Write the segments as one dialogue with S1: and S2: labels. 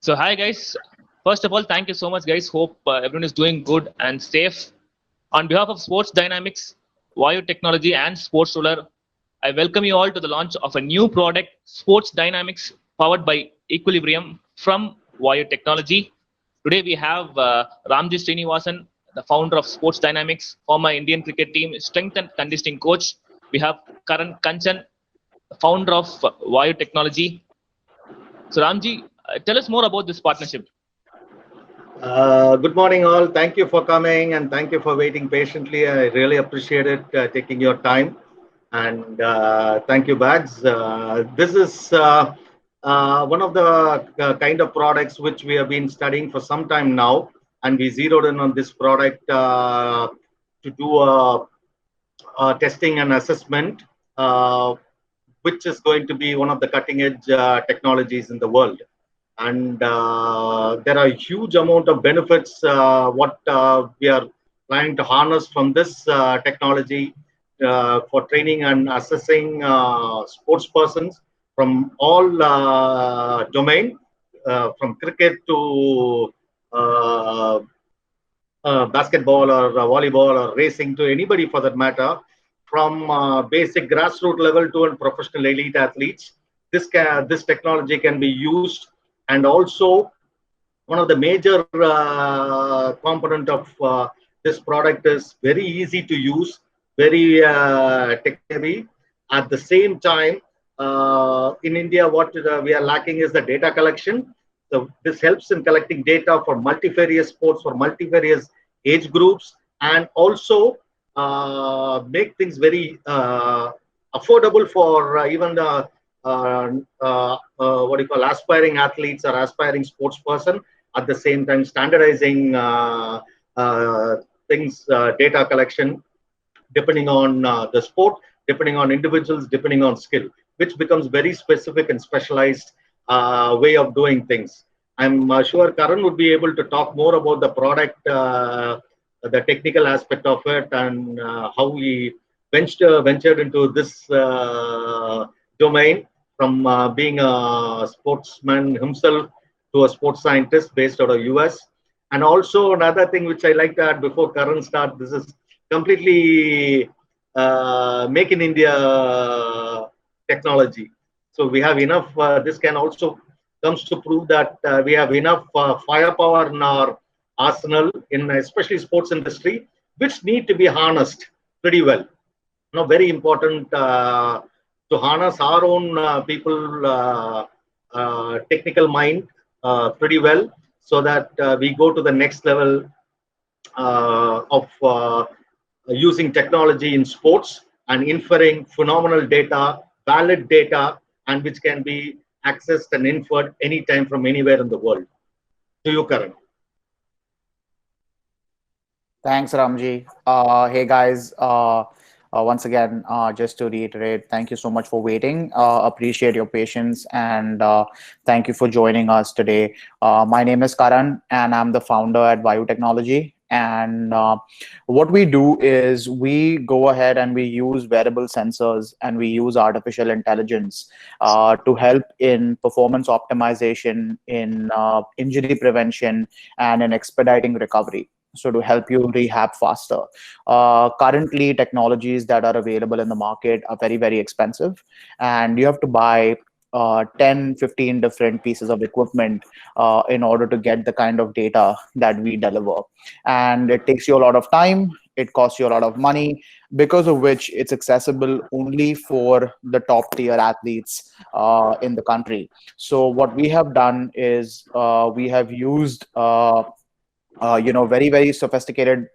S1: So hi guys. First of all, thank you so much, guys. Hope everyone is doing good and safe. On behalf of Sports Dynamics, Vayu Technology, and SportsRuler, I welcome you all to the launch of a new product, Sports Dynamics, powered by Equilibrium from Vayu Technology. Today we have Ramji Srinivasan, the founder of Sports Dynamics, former Indian cricket team strength and conditioning coach. We have Karan Kanchan, the founder of Vayu Technology. So Ramji, tell us more about this partnership.
S2: Good morning, all. Thank you for coming and thank you for waiting patiently. I really appreciate it, taking your time. And thank you, Bags. This is one of the kind of products which we have been studying for some time now. And we zeroed in on this product to do testing and assessment, which is going to be one of the cutting edge technologies in the world. And there are a huge amount of benefits what we are trying to harness from this technology for training and assessing sports persons from all domain, from cricket to basketball or volleyball or racing, to anybody for that matter, from basic grassroots level to professional elite athletes. This technology can be used. And also, one of the major component of this product is very easy to use, very tech heavy. At the same time, in India, what we are lacking is the data collection. So this helps in collecting data for multifarious sports, for multifarious age groups, and also make things very affordable for even the what do you call aspiring athletes or aspiring sports person. At the same time, standardizing things, data collection, depending on the sport, depending on individuals, depending on skill, which becomes very specific and specialized way of doing things. I'm sure Karan would be able to talk more about the product, the technical aspect of it, and how we ventured into this domain, from being a sportsman himself to a sports scientist based out of US. And also another thing which I like to add before Karan starts, this is completely make in India technology. So we have enough, this can also comes to prove that we have enough firepower in our arsenal, in especially sports industry, which need to be harnessed pretty well. Very important to harness our own people technical mind pretty well, so that we go to the next level of using technology in sports and inferring phenomenal data, valid data, and which can be accessed and inferred anytime from anywhere in the world. To you, Karan.
S3: Thanks, Ramji. Hey, guys. Once again, just to reiterate, thank you so much for waiting. Appreciate your patience, and thank you for joining us today. My name is Karan, and I'm the founder at Vayu Technology. And what we do is we go ahead and we use wearable sensors and we use artificial intelligence to help in performance optimization, in injury prevention, and in expediting recovery. So to help you rehab faster. Currently, technologies that are available in the market are very, very expensive, and you have to buy 10, 15 different pieces of equipment in order to get the kind of data that we deliver. And it takes you a lot of time, it costs you a lot of money, because of which it's accessible only for the top tier athletes in the country. So what we have done is we have used very, very sophisticated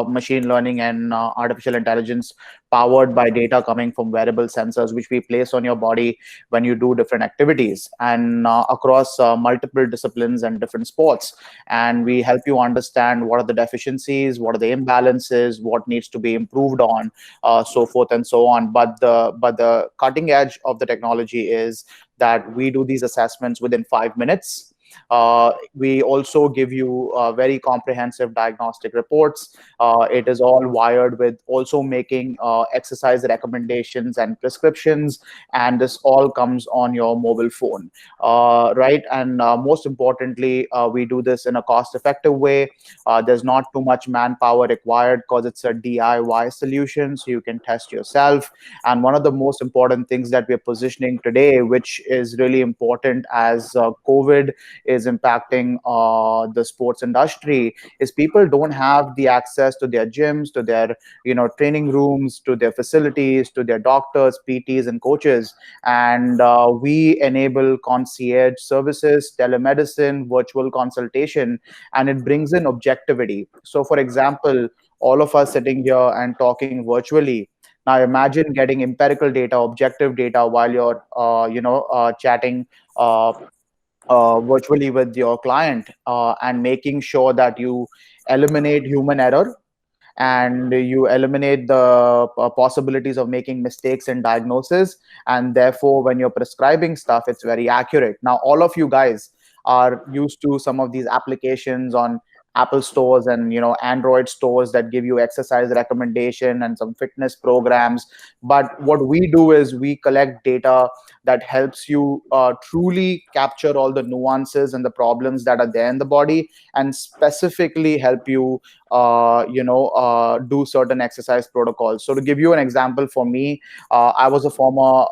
S3: machine learning and artificial intelligence powered by data coming from wearable sensors, which we place on your body when you do different activities and across multiple disciplines and different sports. And we help you understand what are the deficiencies, what are the imbalances, what needs to be improved on, so forth and so on. But the cutting edge of the technology is that we do these assessments within 5 minutes. We also give you very comprehensive diagnostic reports. It is all wired with also making exercise recommendations and prescriptions, and this all comes on your mobile phone, right? And most importantly, we do this in a cost-effective way. There's not too much manpower required because it's a DIY solution, so you can test yourself. And one of the most important things that we're positioning today, which is really important as COVID is impacting the sports industry, is people don't have the access to their gyms, to their training rooms, to their facilities, to their doctors, PTs, and coaches. And we enable concierge services, telemedicine, virtual consultation, and it brings in objectivity. So, for example, all of us sitting here and talking virtually. Now, imagine getting empirical data, objective data while you're, chatting virtually with your client, and making sure that you eliminate human error and you eliminate the possibilities of making mistakes in diagnosis. And therefore, when you're prescribing stuff, it's very accurate. Now, all of you guys are used to some of these applications on Apple stores and Android stores that give you exercise recommendation and some fitness programs. But what we do is we collect data that helps you truly capture all the nuances and the problems that are there in the body, and specifically help you do certain exercise protocols. So to give you an example, for me, I was a former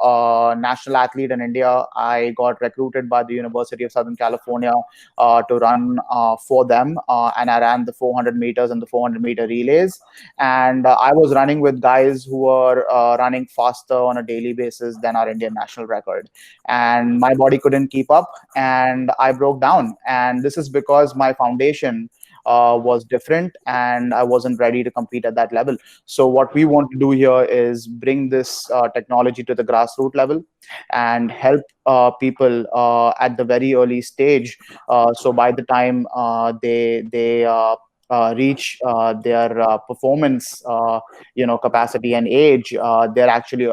S3: national athlete in India. I got recruited by the University of Southern California to run for them, and I ran the 400 meters and the 400-meter relays. And I was running with guys who were running faster on a daily basis than our Indian national record. And my body couldn't keep up, and I broke down. And this is because my foundation was different and I wasn't ready to compete at that level. So what we want to do here is bring this technology to the grassroots level and help people at the very early stage. So by the time they reach their performance, capacity and age, they're actually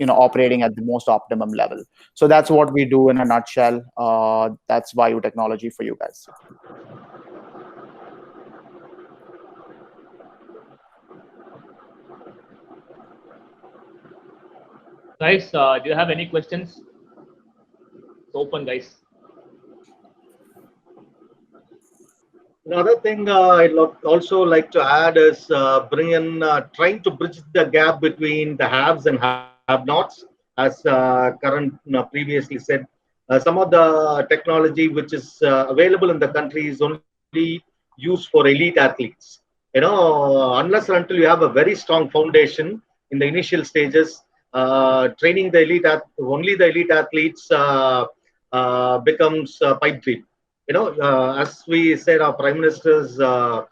S3: operating at the most optimum level. So that's what we do in a nutshell. That's Vayu Technology for you guys.
S1: Guys, do you have any questions? It's open, guys.
S2: Another thing also like to add is trying to bridge the gap between the haves and have-nots, as Karan previously said. Some of the technology which is available in the country is only used for elite athletes. Unless or until you have a very strong foundation in the initial stages, training the only the elite athletes becomes a pipe dream. As we said, our Prime Minister's uh,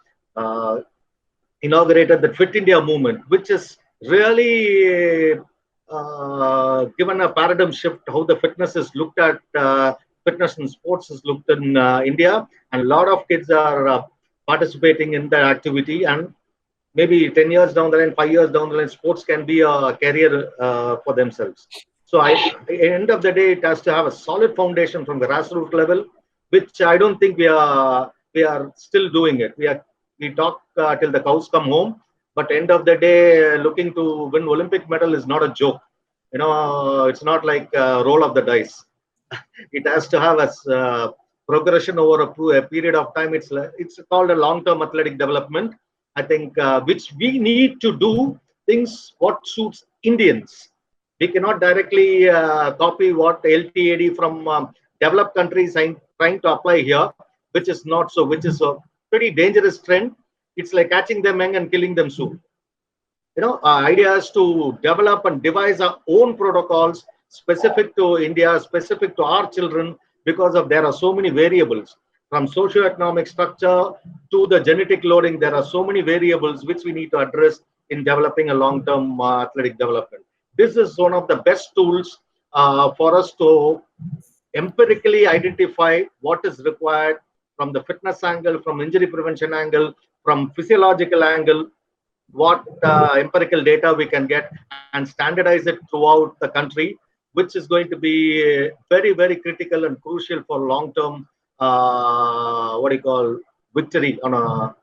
S2: inaugurated the Fit India movement, which is really given a paradigm shift how the fitness is looked at, fitness and sports is looked in India, and a lot of kids are participating in that activity. And maybe 10 years down the line, 5 years down the line, sports can be a career for themselves. So at the end of the day, it has to have a solid foundation from the grassroots level, which I don't think we are still doing it. We talk till the cows come home, but end of the day, looking to win Olympic medal is not a joke. It's not like a roll of the dice. It has to have a progression over a period of time. It's called a long-term athletic development. I think which we need to do things what suits Indians. We cannot directly copy what LTAD from developed countries are trying to apply here, which is not so, which is a pretty dangerous trend. It's like catching them young and killing them soon. Idea is to develop and devise our own protocols specific to India, specific to our children, because there are so many variables from socio-economic structure to the genetic loading. There are so many variables which we need to address in developing a long-term athletic development. This is one of the best tools for us to empirically identify what is required from the fitness angle, from injury prevention angle, from physiological angle, what empirical data we can get and standardize it throughout the country, which is going to be very, very critical and crucial for long-term what do you call, victory on a,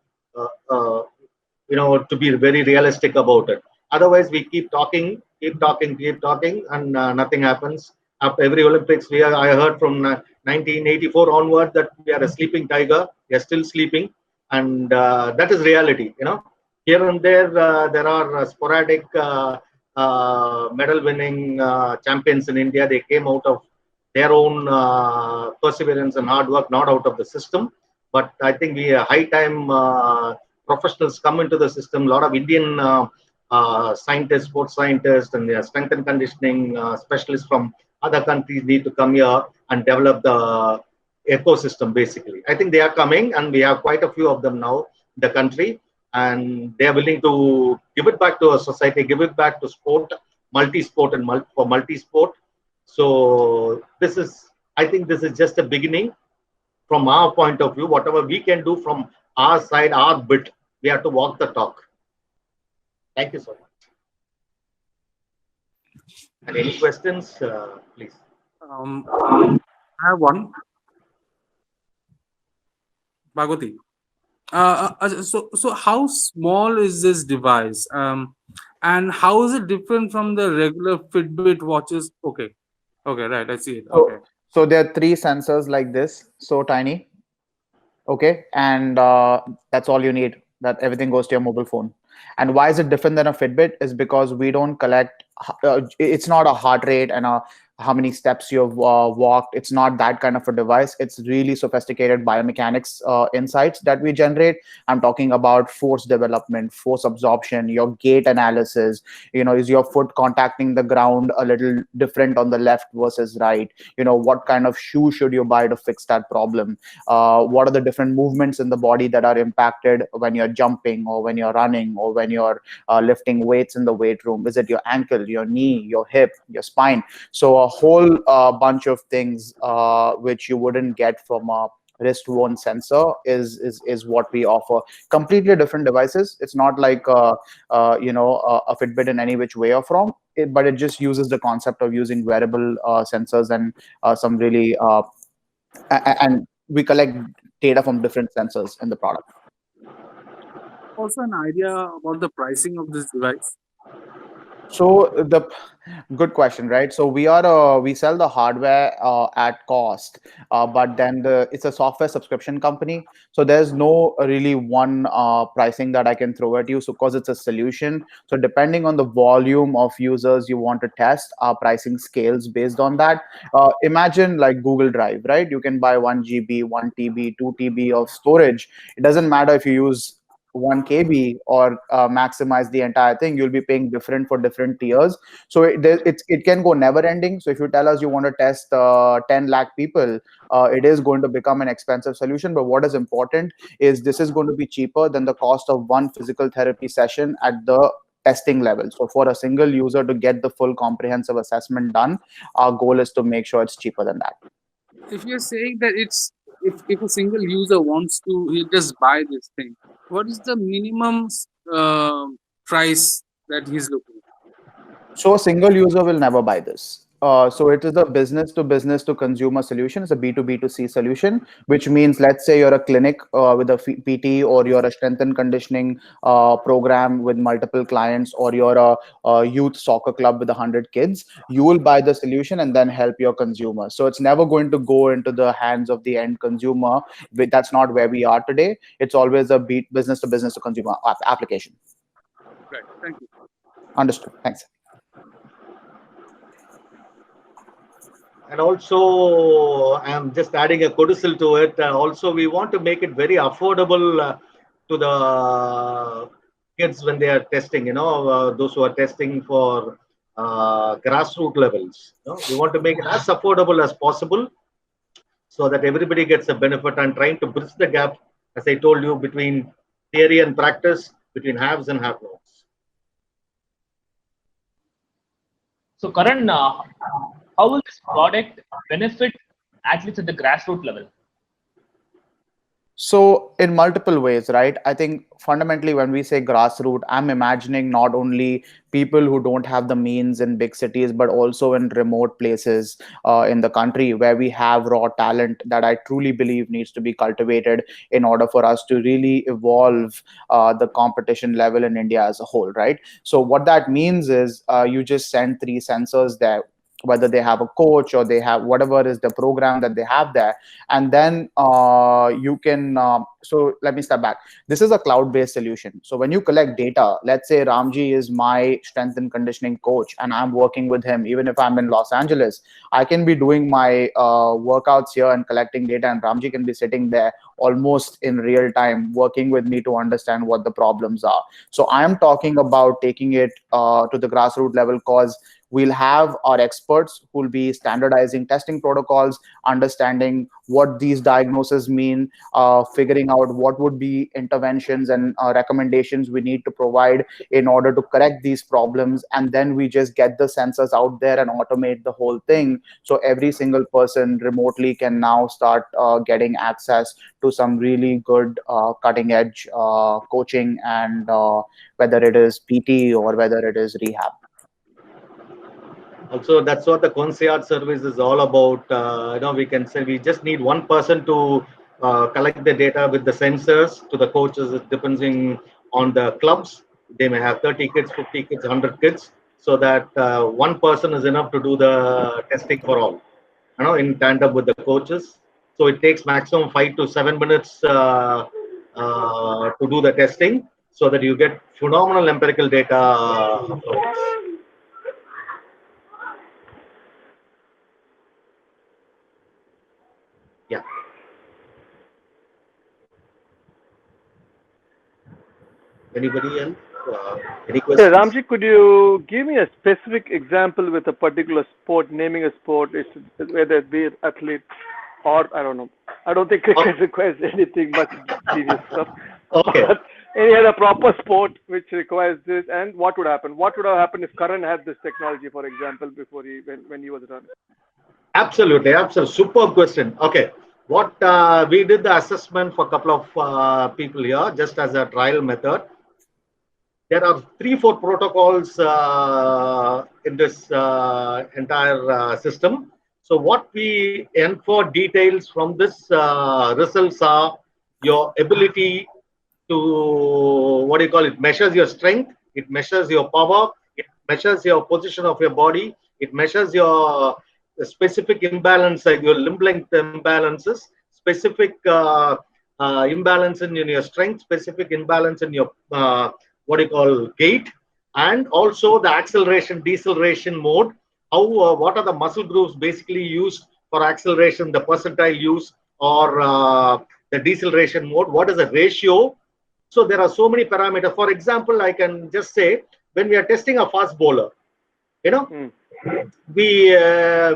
S2: to be very realistic about it. Otherwise, we keep talking, and nothing happens. After every Olympics, I heard from 1984 onward that we are a sleeping tiger. We are still sleeping, and that is reality. Here and there are sporadic medal-winning champions in India. They came out of their own perseverance and hard work, not out of the system. But I think we high time professionals come into the system. A lot of Indian scientists, sports scientists, and strength and conditioning specialists from other countries need to come here and develop the ecosystem. Basically, I think they are coming, and we have quite a few of them now in the country, and they are willing to give it back to our society, give it back to sport, multi-sport and for multi-sport. So I think this is just a beginning from our point of view. Whatever we can do from our side, our bit, we have to walk the talk. Thank you so much. And any questions, please?
S4: I have one. Bhagwati. So how small is this device? And how is it different from the regular Fitbit watches? Okay, right. I see it. Okay.
S3: So there are 3 sensors like this, so tiny. Okay, and that's all you need. That everything goes to your mobile phone. And why is it different than a Fitbit? Is because we don't collect. It's not a heart rate and how many steps you've walked. It's not that kind of a device. It's really sophisticated biomechanics insights that we generate. I'm talking about force development, force absorption, your gait analysis. Is your foot contacting the ground a little different on the left versus right? What kind of shoe should you buy to fix that problem? What are the different movements in the body that are impacted when you're jumping or when you're running or when you're lifting weights in the weight room? Is it your ankle, your knee, your hip, your spine? So a whole bunch of things which you wouldn't get from a wrist-worn sensor is what we offer. Completely different devices. It's not like a Fitbit in any which way or form, but it just uses the concept of using wearable sensors and some really and we collect data from different sensors in the product.
S4: Also, an idea about the pricing of this device.
S3: So good question, right? So we sell the hardware at cost, but then it's a software subscription company. So there's no really one pricing that I can throw at you. So because it's a solution, so depending on the volume of users you want to test, our pricing scales based on that. Imagine like Google Drive, right? You can buy 1 GB, 1 TB, 2 TB of storage. It doesn't matter if you use 1 KB or maximize the entire thing. You'll be paying different for different tiers. So it can go never ending. So if you tell us you want to test 10 lakh people, it is going to become an expensive solution. But what is important is this is going to be cheaper than the cost of one physical therapy session at the testing level. So for a single user to get the full comprehensive assessment done, our goal is to make sure it's cheaper than that.
S4: If you're saying that if a single user wants to just buy this thing, what is the minimum price that he's looking at?
S3: So a single user will never buy this. So it is a business to business to consumer solution. It's a B2B2C solution, which means let's say you're a clinic with a PT, or you're a strength and conditioning program with multiple clients, or you're a youth soccer club with 100 kids. You will buy the solution and then help your consumer. So it's never going to go into the hands of the end consumer. That's not where we are today. It's always a business to consumer application.
S4: Right. Thank you.
S3: Understood. Thanks.
S2: And also, I'm just adding a codicil to it. Also, we want to make it very affordable to the kids when they are testing. Those who are testing for grassroots levels. We want to make it as affordable as possible, so that everybody gets a benefit, and trying to bridge the gap, as I told you, between theory and practice, between haves and have-nots.
S1: So, Karan, how will this product benefit athletes at the grassroots level?
S3: So, in multiple ways, right? I think fundamentally, when we say grassroots, I'm imagining not only people who don't have the means in big cities, but also in remote places in the country where we have raw talent that I truly believe needs to be cultivated in order for us to really evolve the competition level in India as a whole, right? So, what that means is you just send three sensors there, whether they have a coach or they have whatever is the program that they have there, and then you can so let me step back. This is a cloud based solution. So when you collect data, let's say Ramji is my strength and conditioning coach and I'm working with him, even if I'm in Los Angeles, I can be doing my workouts here and collecting data, and Ramji can be sitting there almost in real time working with me to understand what the problems are. So I am talking about taking it to the grassroots level, because we'll have our experts who will be standardizing testing protocols, understanding what these diagnoses mean, figuring out what would be interventions and recommendations we need to provide in order to correct these problems. And then we just get the sensors out there and automate the whole thing. So every single person remotely can now start getting access to some really good cutting edge coaching, and whether it is PT or whether it is rehab.
S2: Also, that's what the concierge service is all about. We can say we just need one person to collect the data with the sensors to the coaches. It depending on the clubs. They may have 30 kids, 50 kids, 100 kids, so that one person is enough to do the testing for all. In tandem with the coaches. So it takes maximum 5 to 7 minutes to do the testing, so that you get phenomenal empirical data from this. Yeah. Anybody else? Any
S5: Yeah,
S2: questions?
S5: Ramji, could you give me a specific example with a particular sport, naming a sport, whether it be athlete or I don't know. I don't think
S2: Oh,
S5: cricket requires anything much genius stuff,
S2: okay.
S5: but any other proper sport which requires this, and what would happen? What would have happened if Karan had this technology, for example, before when he was running?
S2: Absolutely. Absolutely. Superb question. Okay. What we did the assessment for a couple of people here, just as a trial method. There are 3, 4 protocols in this entire system. So what we infer details from this results are your ability to, what do you call it, measures your strength, it measures your power, it measures your position of your body, it measures your specific imbalance, like your limb length imbalances, specific imbalance in your strength, specific imbalance in your what do you call gait, and also the acceleration deceleration mode. How what are the muscle groups basically used for acceleration, the percentile use, or the deceleration mode? What is the ratio? So there are so many parameters. For example, I can just say when we are testing a fast bowler, you know,
S5: Hmm.
S2: we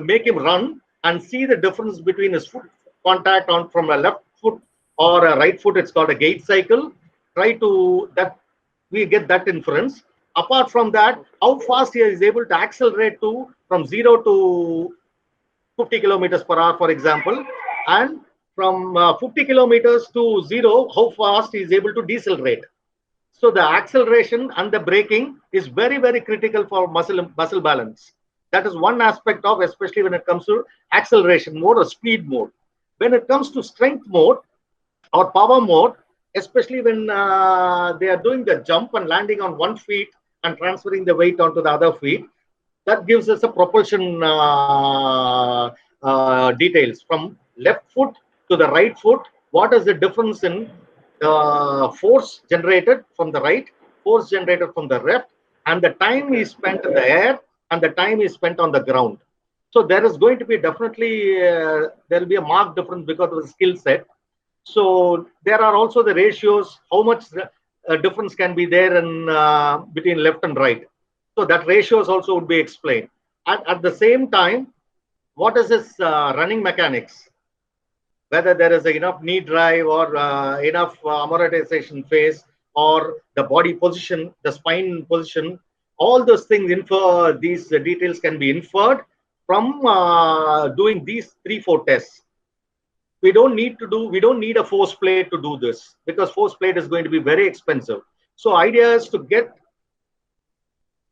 S2: make him run and see the difference between his foot contact on from a left foot or a right foot. It's called a gait cycle. Try to that we get that inference. Apart from that, how fast he is able to accelerate to from 0 to 50 kilometers per hour, for example, and from 50 kilometers to 0, how fast he is able to decelerate. So the acceleration and the braking is very, very critical for muscle balance. That is one aspect of, especially when it comes to acceleration mode or speed mode. When it comes to strength mode or power mode, especially when they are doing the jump and landing on one feet and transferring the weight onto the other feet, that gives us a propulsion details from left foot to the right foot. What is the difference in force generated from the right, force generated from the left, and the time is spent in the air and the time is spent on the ground? So there is going to be definitely there will be a marked difference because of the skill set. So there are also the ratios, how much difference can be there in between left and right. So that ratios also would be explained. At the same time, what is this running mechanics? Whether there is enough knee drive or enough amortization phase or the body position, the spine position, all those things these details can be inferred from doing these 3, 4 tests. We don't need a force plate to do this, because force plate is going to be very expensive. So idea is to get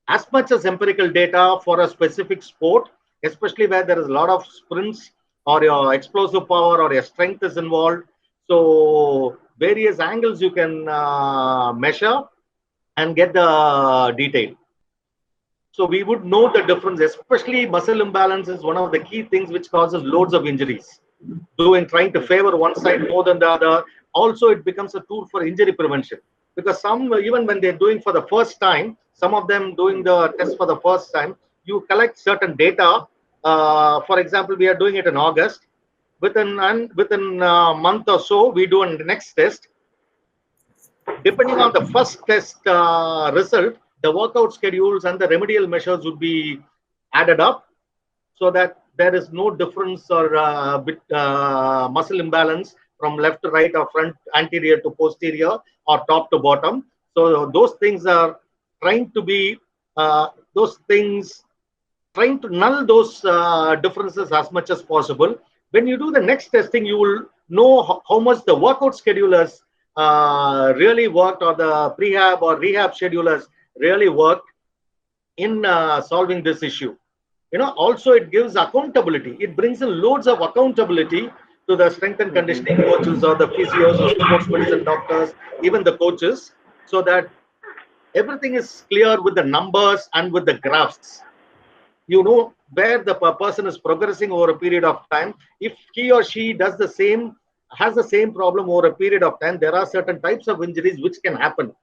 S2: as much as empirical data for a specific sport, especially where there is a lot of sprints or your explosive power or your strength is involved. So various angles you can measure and get the detail. So we would know the difference, especially muscle imbalance is one of the key things which causes loads of injuries. Trying to favor one side more than the other. Also, it becomes a tool for injury prevention, because some, even when they're doing for the first time, some of them doing the test for the first time, you collect certain data. For example, we are doing it in August. Within a month or so, we do a next test. Depending on the first test result, the workout schedules and the remedial measures would be added up, so that there is no difference or muscle imbalance from left to right or front anterior to posterior or top to bottom. So those things are trying to be trying to null those differences as much as possible. When you do the next testing, you will know how much the workout schedulers really worked, or the prehab or rehab schedulers really worked in solving this issue. Also it gives accountability. It brings in loads of accountability to the strength and conditioning coaches or the physios or sports medicine doctors, even the coaches, so that everything is clear with the numbers and with the graphs. You know where the person is progressing over a period of time. If he or she has the same problem over a period of time, there are certain types of injuries which can happen.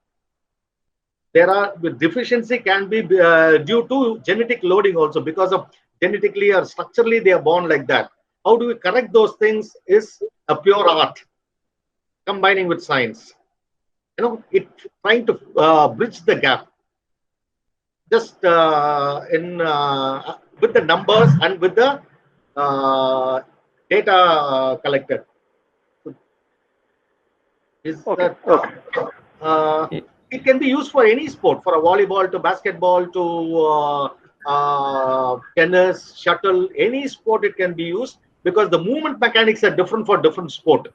S2: The deficiency can be due to genetic loading also, because of genetically or structurally they are born like that. How do we correct those things is a pure art, combining with science. It trying to bridge the gap, just with the numbers and with the data collected.
S5: Okay.
S2: It can be used for any sport, for a volleyball to basketball to tennis, shuttle, any sport it can be used, because the movement mechanics are different for different sport.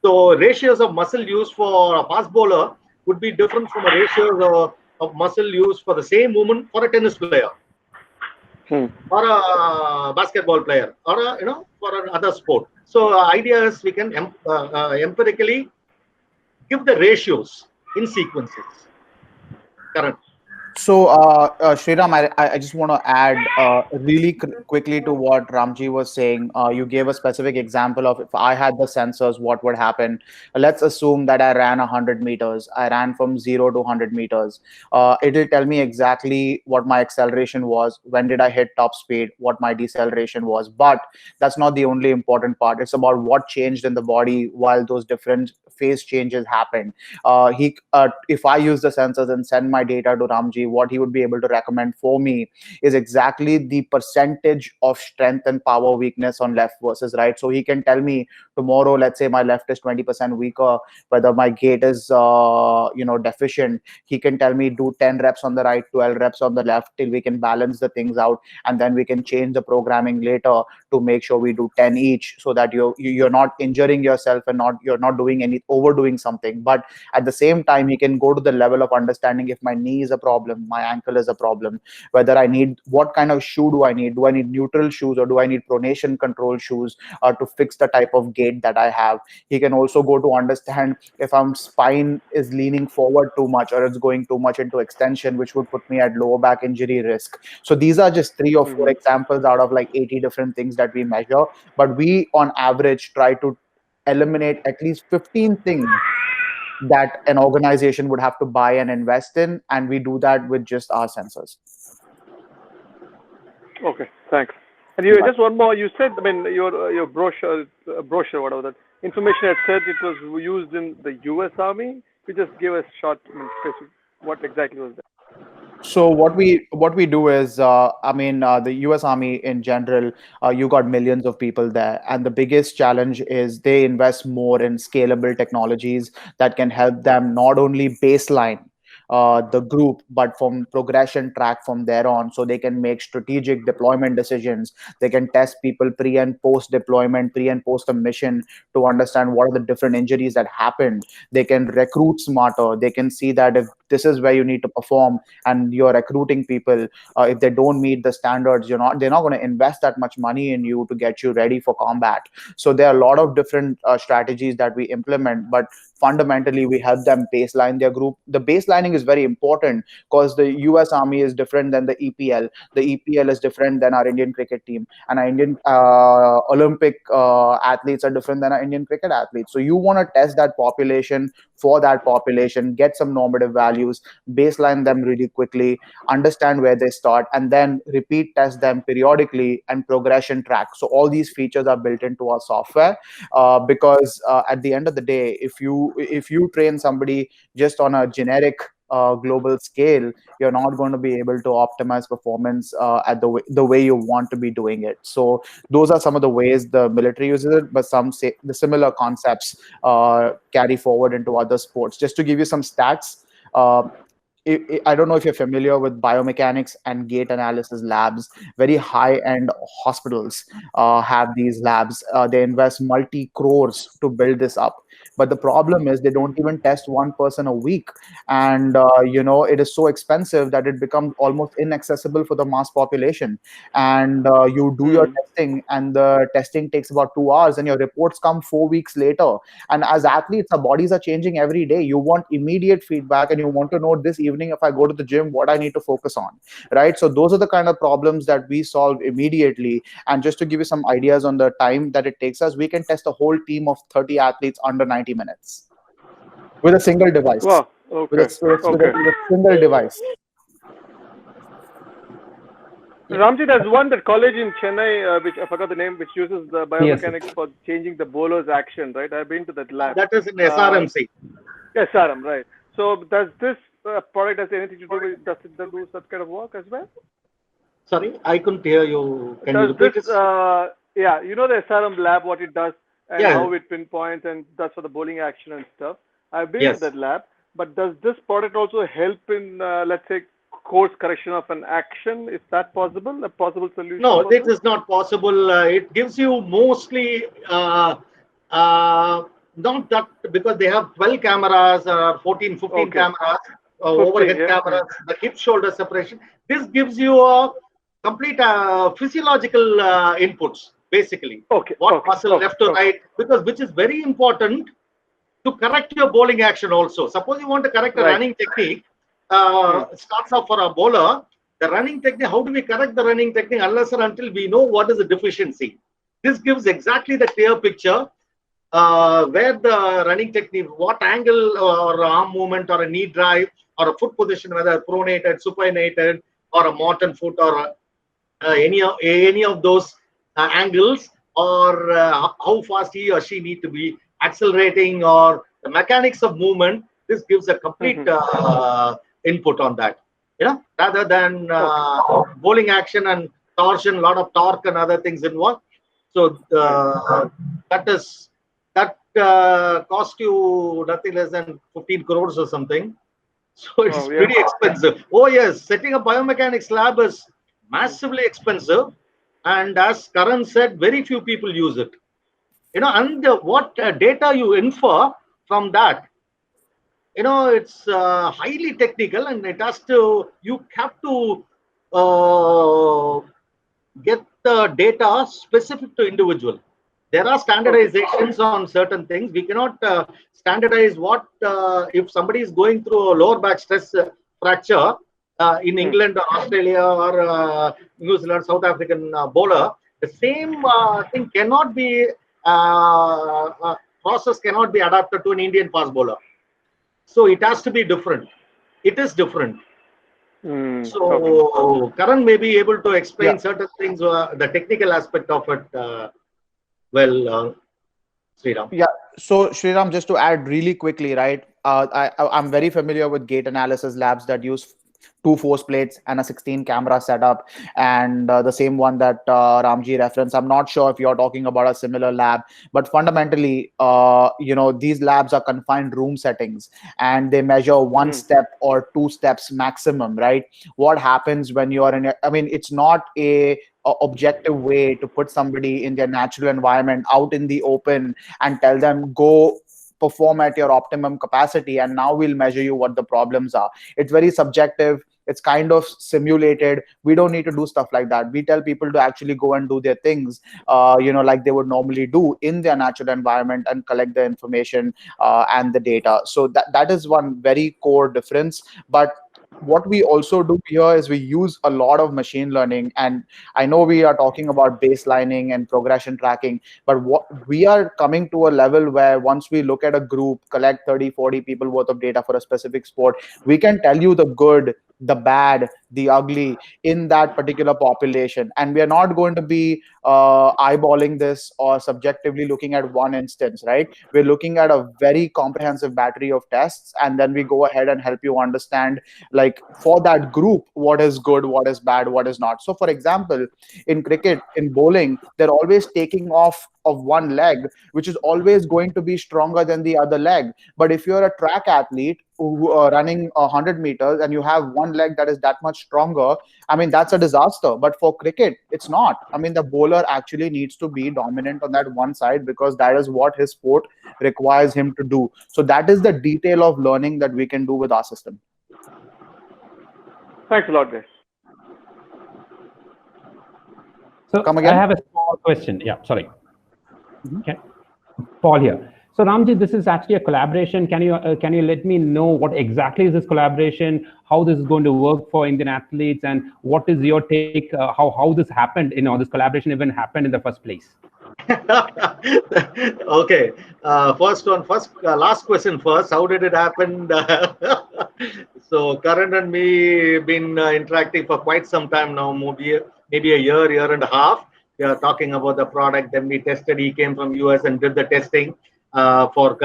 S2: So ratios of muscle used for a fast bowler would be different from a ratio of muscle used for the same movement for a tennis player, or a basketball player, or for another sport. So idea is we can empirically give the ratios in sequences. Karan.
S3: So, Sriram, I just want to add really quickly to what Ramji was saying. You gave a specific example of if I had the sensors, what would happen. Let's assume that I ran 100 meters. I ran from 0 to 100 meters. It will tell me exactly what my acceleration was, when did I hit top speed, what my deceleration was. But that's not the only important part. It's about what changed in the body while those different phase changes happened. If I use the sensors and send my data to Ramji, what he would be able to recommend for me is exactly the percentage of strength and power weakness on left versus right. So he can tell me tomorrow, let's say my left is 20% weaker, whether my gait is deficient. He can tell me do 10 reps on the right, 12 reps on the left, till we can balance the things out, and then we can change the programming later to make sure we do 10 each, so that you're not injuring yourself and you're not doing any overdoing something. But at the same time, he can go to the level of understanding if my knee is a problem, my ankle is a problem, whether I need, what kind of shoe do I need? Do I need neutral shoes, or do I need pronation control shoes to fix the type of gait that I have? He can also go to understand if I'm spine is leaning forward too much, or it's going too much into extension, which would put me at lower back injury risk. So these are just 3 or 4 examples out of like 80 different things that we measure. But we on average try to eliminate at least 15 things that an organization would have to buy and invest in, and we do that with just our sensors.
S5: Okay, thanks. And you just one more. You said, I mean, your brochure, whatever that information had said, it was used in the U.S. Army. You just give us short, specific, what exactly was that?
S3: So what we do is, the U.S. Army in general, you got millions of people there, and the biggest challenge is they invest more in scalable technologies that can help them not only baseline the group, but from progression track from there on, so they can make strategic deployment decisions. They can test people pre and post deployment, pre and post a mission, to understand what are the different injuries that happened. They can recruit smarter. They can see that if this is where you need to perform and you're recruiting people, if they don't meet the standards, they're not going to invest that much money in you to get you ready for combat. So there are a lot of different strategies that we implement, but fundamentally we help them baseline their group. The baselining is very important because the US Army is different than the EPL. The EPL is different than our Indian cricket team, and our Indian Olympic athletes are different than our Indian cricket athletes. So you want to test that population for that population, get some normative values, baseline them really quickly, understand where they start, and then repeat test them periodically and progression track. So all these features are built into our software, because at the end of the day, if you train somebody just on a generic global scale, you're not going to be able to optimize performance at the way you want to be doing it. So those are some of the ways the military uses it, but some say the similar concepts carry forward into other sports. Just to give you some stats, uh, I don't know if you're familiar with biomechanics and gait analysis labs. Very high-end hospitals have these labs. They invest multi crores to build this up. But the problem is they don't even test one person a week, and it is so expensive that it becomes almost inaccessible for the mass population. And you do your testing, and the testing takes about 2 hours, and your reports come 4 weeks later. And as athletes, our bodies are changing every day. You want immediate feedback, and you want to know this evening if I go to the gym what I need to focus on, right? So those are the kind of problems that we solve immediately. And just to give you some ideas on the time that it takes us, we can test a whole team of 30 athletes under 90 minutes with a single device.
S5: Wow. Okay.
S3: With a single device.
S5: Ramji, there's one that college in Chennai, which I forgot the name, which uses the biomechanics for changing the bowler's action, right? I've been to that lab.
S2: That is in SRMC.
S5: SRM, right. So does this product has anything to do with, does it do such kind of work as well?
S2: Sorry, I couldn't hear you. Can you repeat this?
S5: Yeah, you know the SRM lab, what it does and
S2: Yeah.
S5: how it pinpoints and does for the bowling action and stuff. I've been
S2: Yes.
S5: to that lab, but does this product also help in, let's say, course correction of an action? Is that possible? A possible solution?
S2: No,
S5: for
S2: this
S5: this?
S2: is not possible. It gives you mostly not that, because they have 12 cameras or 14, 15
S5: Okay.
S2: cameras,
S5: 15,
S2: overhead
S5: yeah.
S2: cameras, the hip shoulder separation. This gives you a complete physiological inputs, basically.
S5: Okay.
S2: What
S5: okay,
S2: muscle
S5: okay,
S2: left to
S5: okay.
S2: right, because which is very important to correct your bowling action also. Suppose you want to correct a
S5: Right.
S2: running technique, starts off for a bowler, the running technique, how do we correct the running technique unless or until we know what is the deficiency? This gives exactly the clear picture where the running technique, what angle or arm movement or a knee drive or a foot position, whether pronated, supinated, or a Morton foot, or any of those angles, or how fast he or she need to be accelerating, or the mechanics of movement. This gives a complete input on that, rather than bowling action and torsion, a lot of torque and other things involved. So that cost you nothing less than 15 crores or something. So it's
S5: Oh, yeah.
S2: pretty expensive. Oh yes, setting a biomechanics lab is massively expensive, and as Karan said, very few people use it. And what data you infer from that, it's highly technical, and you have to get the data specific to individual. There are standardizations on certain things. We cannot standardize what if somebody is going through a lower back stress fracture in England or Australia or New Zealand, South African bowler. The same thing cannot be process cannot be adapted to an Indian fast bowler. So it has to be different. It is different. So Karan may be able to explain certain things, the technical aspect of it. Sriram.
S3: Yeah. So Sriram, just to add really quickly, right? I'm very familiar with gait analysis labs that use 2 force plates and a 16 camera setup, and the same one that Ramji referenced. I'm not sure if you're talking about a similar lab, but fundamentally, these labs are confined room settings, and they measure one step or 2 steps maximum, right? What happens when you are in I mean, it's not a objective way to put somebody in their natural environment out in the open and tell them go perform at your optimum capacity, and now we'll measure you what the problems are. It's very subjective. It's kind of simulated. We don't need to do stuff like that. We tell people to actually go and do their things, like they would normally do in their natural environment, and collect the information and the data. So that is one very core difference. But what we also do here is we use a lot of machine learning, and I know we are talking about baselining and progression tracking, but what we are coming to a level where once we look at a group, collect 30-40 people worth of data for a specific sport, we can tell you the good, the bad, the ugly in that particular population. And we are not going to be eyeballing this or subjectively looking at one instance, right? We're looking at a very comprehensive battery of tests, and then we go ahead and help you understand, like, for that group, what is good, what is bad, what is not. So for example, in cricket, in bowling, they're always taking off of one leg, which is always going to be stronger than the other leg. But if you're a track athlete who are running 100 meters and you have one leg that is that much stronger, I mean, that's a disaster. But for cricket, it's not. I mean, the bowler actually needs to be dominant on that one side, because that is what his sport requires him to do. So that is the detail of learning that we can do with our system.
S5: Thanks a lot, guys.
S6: So
S3: Come again?
S6: I have a small question. Yeah, sorry. Okay. Paul here. So Ramji, this is actually a collaboration. Can you let me know what exactly is this collaboration, how this is going to work for Indian athletes, and what is your take, how this happened, this collaboration even happened in the first place?
S2: Okay. Last question first. How did it happen? So Karan and me been interacting for quite some time now, maybe a year and a half. We are talking about the product. Then we tested. He came from US and did the testing for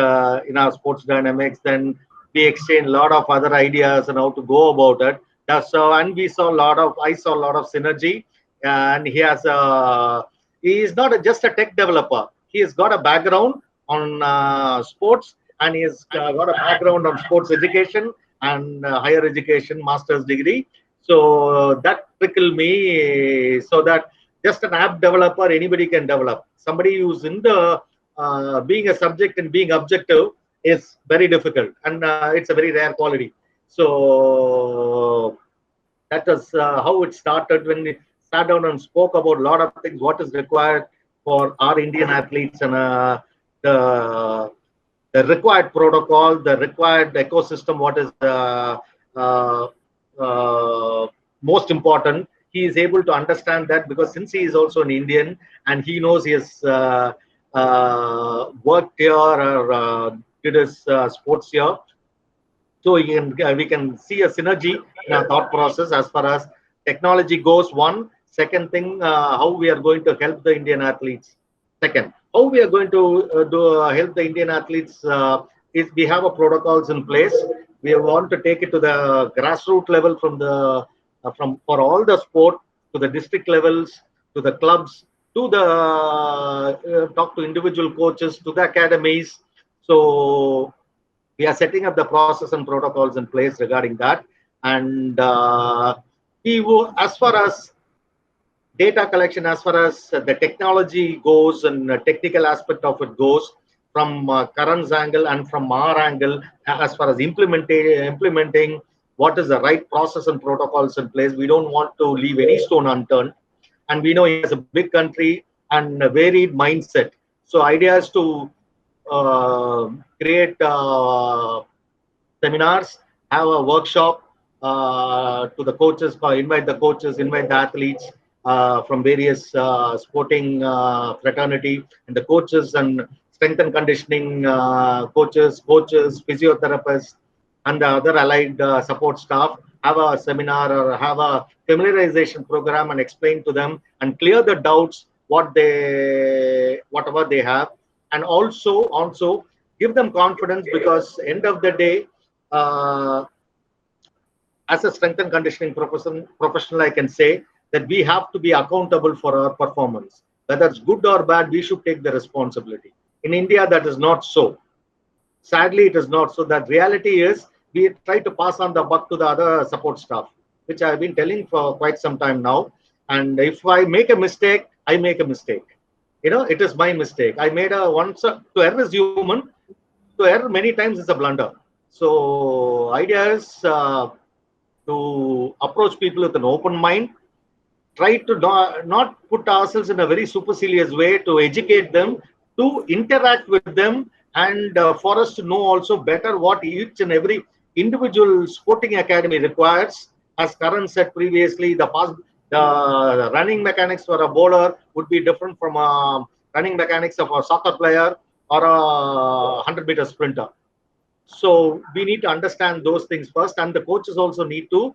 S2: in our sports dynamics. Then we exchanged a lot of other ideas on how to go about it. And I saw a lot of synergy. And he is not just a tech developer. He has got a background on sports, and he has got a background on sports education and higher education, master's degree. So that trickled me, so that just an app developer, anybody can develop. Somebody who's in the being a subject and being objective is very difficult, and it's a very rare quality. So that is how it started, when we sat down and spoke about a lot of things, what is required for our Indian athletes, and the required protocol, the required ecosystem, what is most important. He is able to understand that, because since he is also an Indian and he knows he has worked here or did his sports here, so we can see a synergy in our thought process as far as technology goes. One. Second thing, how we are going to help the Indian athletes. Second, how we are going to help the Indian athletes is we have a protocols in place. We want to take it to the grassroots level, for all the sport, to the district levels, to the clubs, to the talk to individual coaches, to the academies. So we are setting up the process and protocols in place regarding that. And as far as data collection, as far as the technology goes and the technical aspect of it goes, from Karan's angle and from our angle, as far as implementing what is the right process and protocols in place, we don't want to leave any stone unturned. And we know he has a big country and a varied mindset. So idea is to create seminars, have a workshop to the coaches, invite the athletes from various sporting fraternity, and the coaches and strength and conditioning coaches, physiotherapists, and the other allied support staff, have a seminar or have a familiarization program and explain to them and clear the doubts, whatever they have, and also give them confidence, because end of the day, as a strength and conditioning professional, I can say that we have to be accountable for our performance. Whether it's good or bad, we should take the responsibility. In India, that is not so. Sadly, it is not. So that reality is we try to pass on the buck to the other support staff, which I've been telling for quite some time now. And if I make a mistake, I make a mistake. It is my mistake. I made a once. To err is human. To err many times is a blunder. So idea is to approach people with an open mind, try to not put ourselves in a very supercilious way, to educate them, to interact with them, and for us to know also better what each and every individual sporting academy requires. As Karan said previously, the running mechanics for a bowler would be different from running mechanics of a soccer player or a 100-meter sprinter. So we need to understand those things first, and the coaches also need to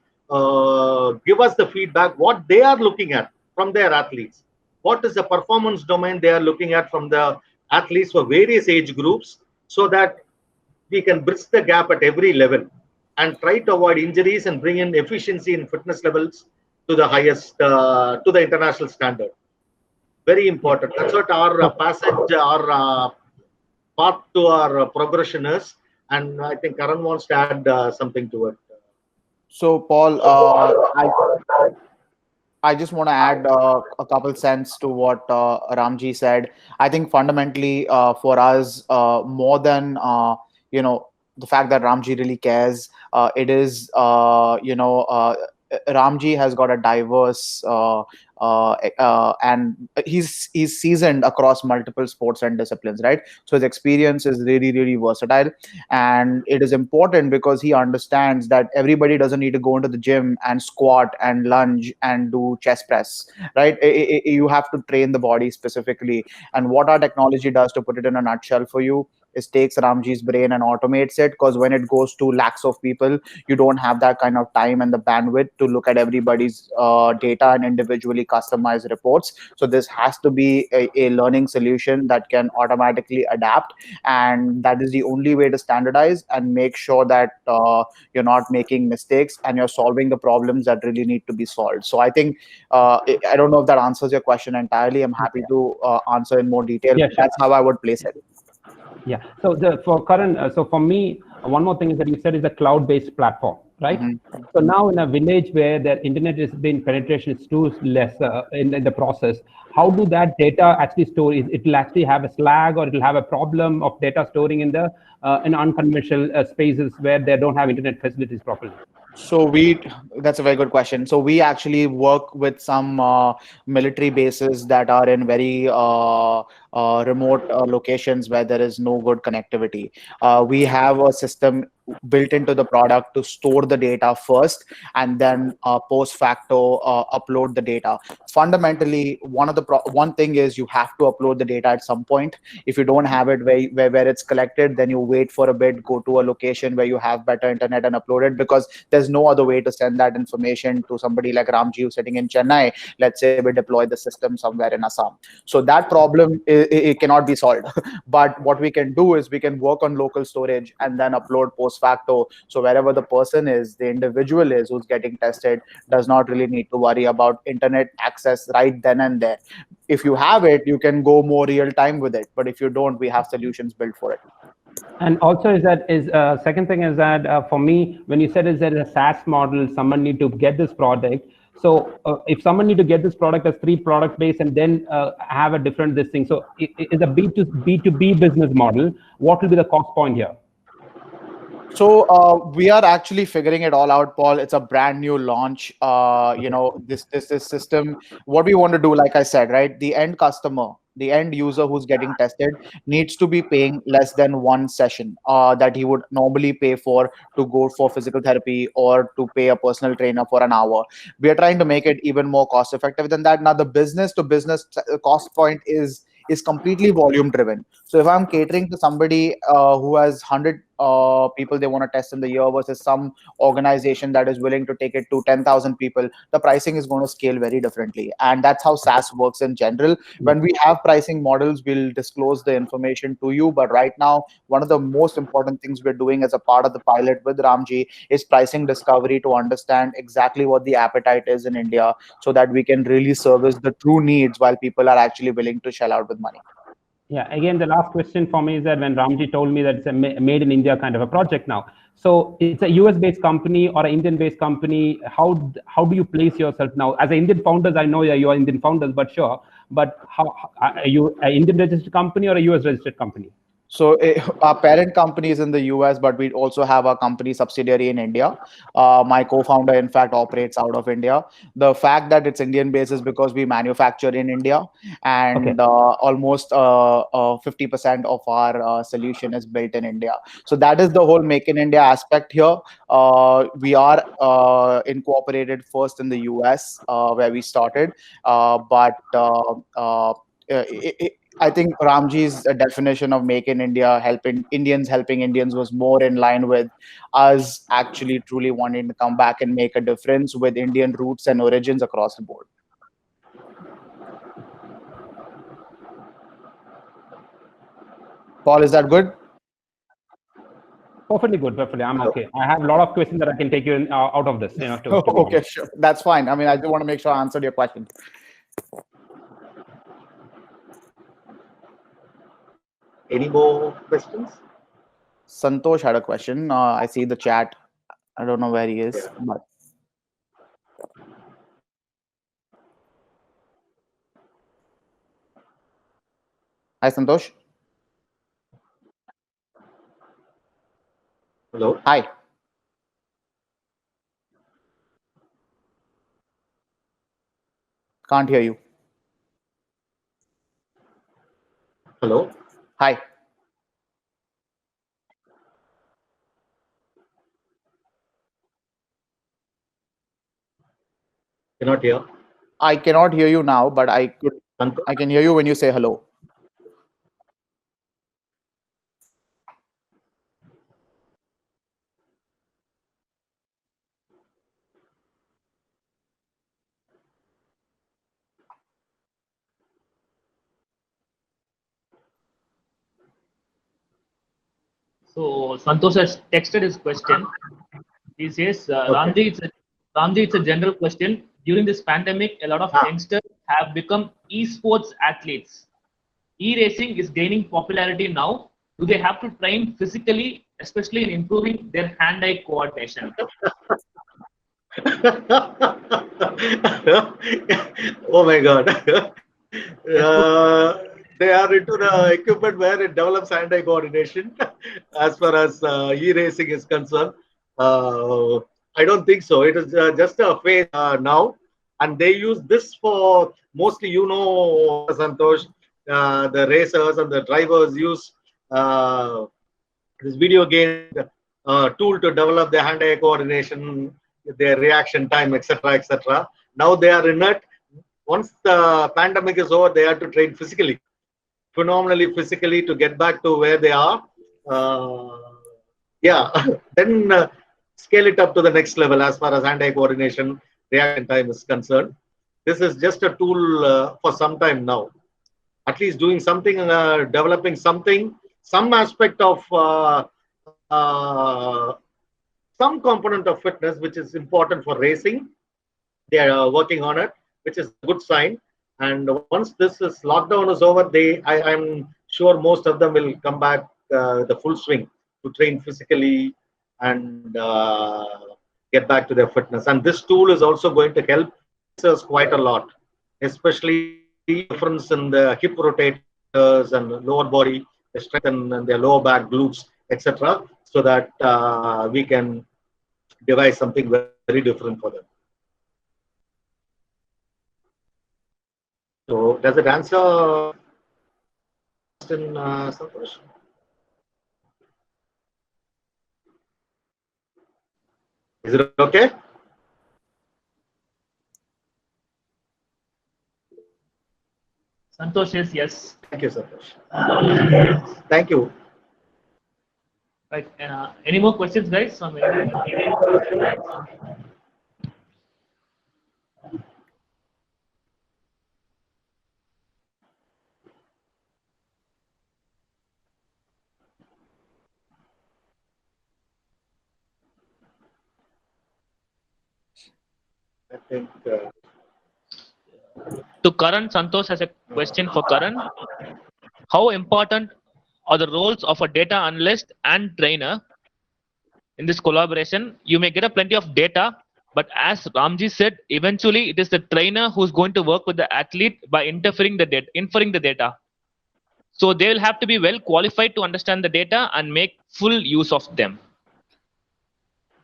S2: give us the feedback what they are looking at from their athletes. What is the performance domain they are looking at from the athletes for various age groups, so that we can bridge the gap at every level and try to avoid injuries and bring in efficiency in fitness levels to the highest, to the international standard. Very important. That's what our passage, our path to our progression is. And I think Karan wants to add something to it.
S3: So, Paul, I just want to add a couple cents to what Ramji said. I think fundamentally for us, more than the fact that Ramji really cares, it is Ramji has got a diverse and he's seasoned across multiple sports and disciplines, right? So his experience is really, really versatile, and it is important because he understands that everybody doesn't need to go into the gym and squat and lunge and do chest press, right? You have to train the body specifically, and what our technology does, to put it in a nutshell for you, is takes Ramji's brain and automates it, because when it goes to lakhs of people, you don't have that kind of time and the bandwidth to look at everybody's data and individually customize reports. So this has to be a learning solution that can automatically adapt, and that is the only way to standardize and make sure that you're not making mistakes and you're solving the problems that really need to be solved. So I think I don't know if that answers your question entirely. I'm happy to answer in more detail.
S6: Yeah, sure.
S3: That's how I would place it.
S6: Yeah. So for Karan, so for me, one more thing is that you said is a cloud-based platform, right? Mm-hmm. So now in a village where their internet is being penetration is too less in the process, how do that data actually store? It will actually have a slag, or it will have a problem of data storing in the in unconventional spaces where they don't have internet facilities properly?
S3: So that's a very good question. So we actually work with some military bases that are in very remote locations where there is no good connectivity. We have a system built into the product to store the data first, and then post facto upload the data. Fundamentally, one thing is you have to upload the data at some point. If you don't have it where it's collected, then you wait for a bit, go to a location where you have better internet and upload it, because there's no other way to send that information to somebody like Ramji who's sitting in Chennai. Let's say we deploy the system somewhere in Assam. So that problem it cannot be solved. But what we can do is we can work on local storage and then upload post facto. So wherever the person is, the individual is who's getting tested, does not really need to worry about internet access right then and there. If you have it, you can go more real time with it. But if you don't, we have solutions built for it.
S6: And also second thing is that for me, when you said is there is a SaaS model, someone need to get this product. So if someone need to get this product as 3 product base and then have a different this thing. So is a B2B business model, what will be the cost point here?
S3: So we are actually figuring it all out, Paul. It's a brand new launch. This system, what we want to do, like I said, right, the end customer, the end user who's getting tested needs to be paying less than one session that he would normally pay for to go for physical therapy or to pay a personal trainer for an hour. We are trying to make it even more cost effective than that. Now, the business to business cost point is completely volume driven. So if I'm catering to somebody who has 100 people they want to test in the year versus some organization that is willing to take it to 10,000 people, the pricing is going to scale very differently. And that's how SaaS works in general. When we have pricing models, we'll disclose the information to you. But right now, one of the most important things we're doing as a part of the pilot with Ramji is pricing discovery to understand exactly what the appetite is in India so that we can really service the true needs while people are actually willing to shell out with money.
S6: Yeah, again, the last question for me is that when Ramji told me that it's a made in India kind of a project now, so it's a US based company or an Indian based company. How do you place yourself now as an Indian founders? I know you are Indian founders, but sure, but how are you an Indian registered company or a US registered company?
S3: So our parent company is in the US, but we also have a company subsidiary in India. My co-founder, in fact, operates out of India. The fact that it's Indian based is because we manufacture in India, and almost 50% of our solution is built in India. So that is the whole Make in India aspect here. We are incorporated first in the US, where we started, but I think Ramji's definition of Make in India, helping Indians was more in line with us actually truly wanting to come back and make a difference with Indian roots and origins across the board. Paul, is that good?
S6: Perfectly good, perfectly. I'm okay. I have a lot of questions that I can take you out of this.
S3: Okay, sure. That's fine. I mean, I just want to make sure I answered your question.
S2: Any more questions?
S3: Santosh had a question. I see the chat. I don't know where he is, but hi, Santosh.
S2: Hello.
S3: Hi. Can't hear you.
S2: Hello.
S3: Hi.
S2: Cannot hear.
S3: I cannot hear you now, but I can hear you when you say hello.
S1: So Santosh has texted his question. He says, Ramji, it's a general question. During this pandemic, a lot of youngsters have become esports athletes. E-racing is gaining popularity now. Do they have to train physically, especially in improving their hand-eye coordination?
S2: Oh my God. They are into the equipment where it develops hand-eye coordination. As far as e-racing is concerned, I don't think so. It is just a phase now, and they use this for mostly, Santosh, the racers and the drivers use this video game tool to develop their hand-eye coordination, their reaction time, etc., etc. Now they are in it. Once the pandemic is over, they have to train physically, phenomenally physically, to get back to where they are. Then scale it up to the next level as far as hand-eye coordination, reaction time is concerned. This is just a tool for some time now. At least doing something, developing something, some aspect of some component of fitness, which is important for racing. They are working on it, which is a good sign. And once this lockdown is over, I'm sure most of them will come back the full swing to train physically and get back to their fitness. And this tool is also going to help us quite a lot, especially difference in the hip rotators and lower body, the strength and their lower back, glutes, etc., so that we can devise something very different for them. So does it answer question, Santosh? Is it okay?
S1: Santosh says yes.
S2: Thank you, Santosh. Thank you.
S1: Right. Any more questions, guys? From
S2: I think
S1: to Karan, Santosh has a question for Karan. How important are the roles of a data analyst and trainer in this collaboration? You may get a plenty of data, but as Ramji said, eventually it is the trainer who's going to work with the athlete by inferring the data. So they will have to be well qualified to understand the data and make full use of them.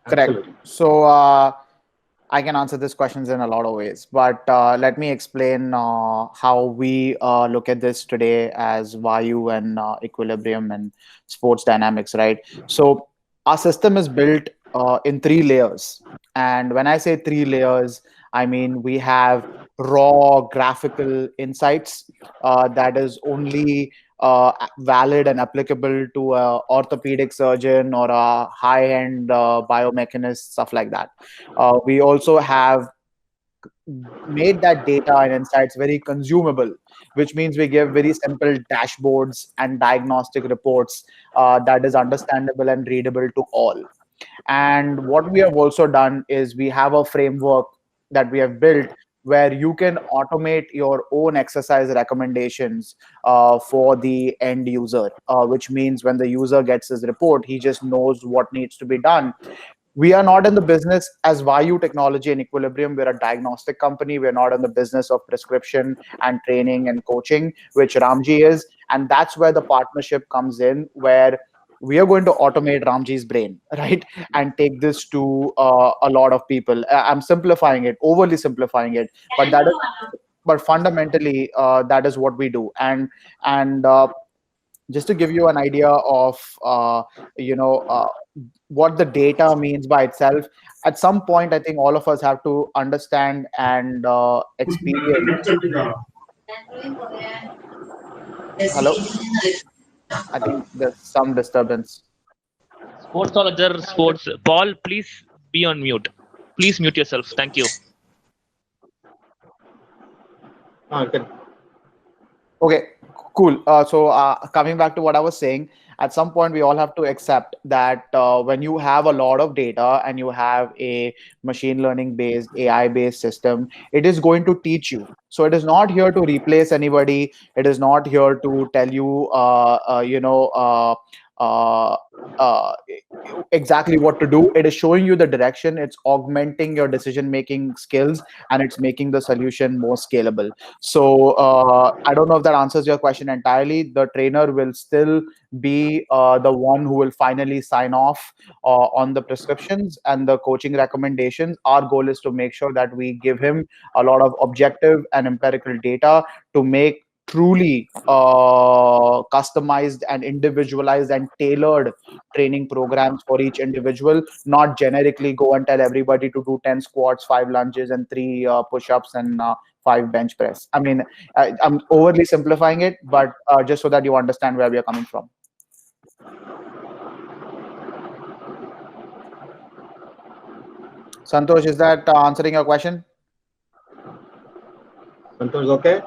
S3: Correct.
S2: absolutely.
S3: So I can answer these questions in a lot of ways, but let me explain how we look at this today as Vayu and equilibrium and sports dynamics, right? So our system is built in three layers. And when I say three layers, I mean we have raw graphical insights that is only valid and applicable to a orthopedic surgeon or a high-end biomechanist, stuff like that. We also have made that data and insights very consumable, which means we give very simple dashboards and diagnostic reports that is understandable and readable to all. And what we have also done is we have a framework that we have built where you can automate your own exercise recommendations for the end user, which means when the user gets his report, he just knows what needs to be done. We are not in the business as Vayu Technology and Equilibrium. We're a diagnostic company. We're not in the business of prescription and training and coaching, which Ramji is. And that's where the partnership comes in, where we are going to automate Ramji's brain, right? And take this to a lot of people. I'm simplifying it, overly simplifying it, but but fundamentally, that is what we do. And just to give you an idea of you know what the data means by itself, at some point I think all of us have to understand and experience. Hello, I think there's some disturbance.
S1: Sportsologer, sports. Paul, please be on mute. Please mute yourself. Thank you.
S2: Good.
S3: Okay, cool. So coming back to what I was saying, at some point we all have to accept that when you have a lot of data and you have a machine learning based, AI based system, it is going to teach you. So it is not here to replace anybody. It is not here to tell you, uh, uh, exactly what to do. It is showing you the direction. It's augmenting your decision making skills, and it's making the solution more scalable. So I don't know if that answers your question entirely. The trainer will still be the one who will finally sign off on the prescriptions and the coaching recommendations. Our goal is to make sure that we give him a lot of objective and empirical data to make truly customized and individualized and tailored training programs for each individual, not generically go and tell everybody to do 10 squats, 5 lunges, and 3 push-ups and 5 bench press. I mean, I'm overly simplifying it, but just so that you understand where we are coming from. Santosh, is that answering your question?
S2: Santosh, okay?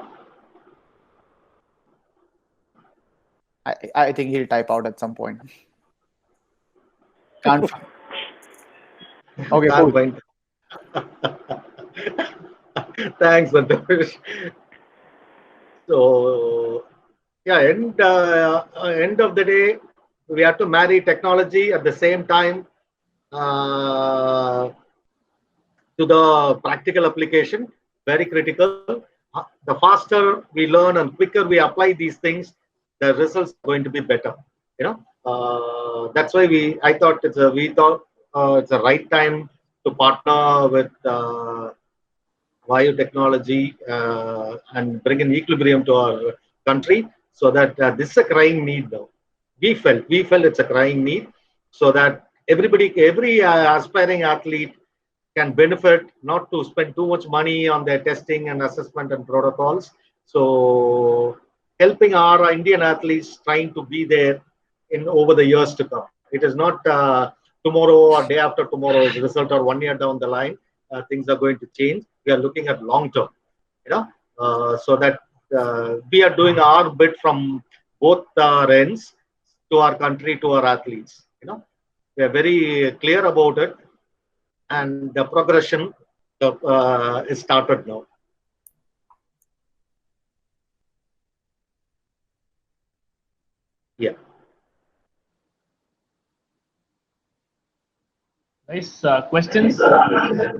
S3: I think he'll type out at some point. Can't. Okay,
S2: Can't
S3: cool.
S2: find. Thanks, Santosh. So, yeah, end of the day, we have to marry technology at the same time to the practical application. Very critical. The faster we learn and quicker we apply these things, the results are going to be better. That's why I thought we thought it's a right time to partner with Vayu Technology and bring an equilibrium to our country, so that this is a crying need now. We felt it's a crying need, so that every aspiring athlete can benefit, not to spend too much money on their testing and assessment and protocols. So helping our Indian athletes trying to be there in over the years to come. It is not tomorrow or day after tomorrow's result or 1 year down the line. Things are going to change. We are looking at long term, so that we are doing our bit from both our ends, to our country, to our athletes. We are very clear about it, and the progression is started now. Yeah.
S1: Nice questions.
S3: I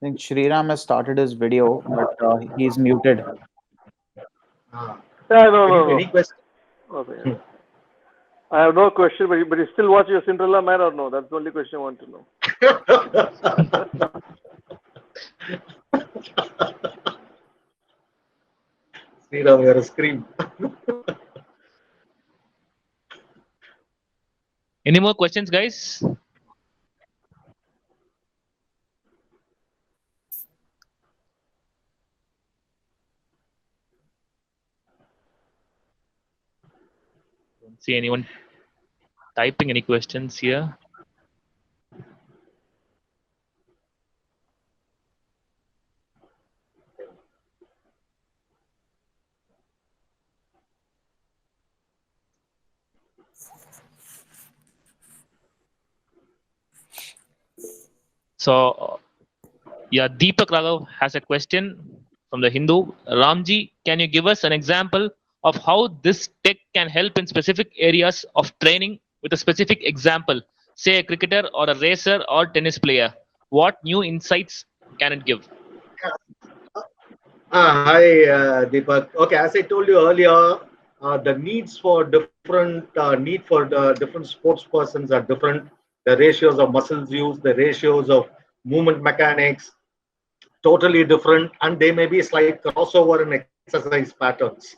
S3: think Shriram has started his video, but he's muted.
S5: Yeah, no.
S2: Any question?
S5: Okay. I have no question, but you still watch your Cinderella Man or no? That's the only question I want to know.
S2: Sriram, you are a scream.
S1: Any more questions, guys? Don't see anyone typing any questions here. So, yeah, Deepak Raghav has a question from the Hindu. Ramji, can you give us an example of how this tech can help in specific areas of training with a specific example, say a cricketer or a racer or tennis player? What new insights can it give?
S2: Hi, Deepak. Okay, as I told you earlier, the needs for different the different sports persons are different. The ratios of muscles used, the ratios of movement mechanics, totally different, and they may be slight crossover in exercise patterns.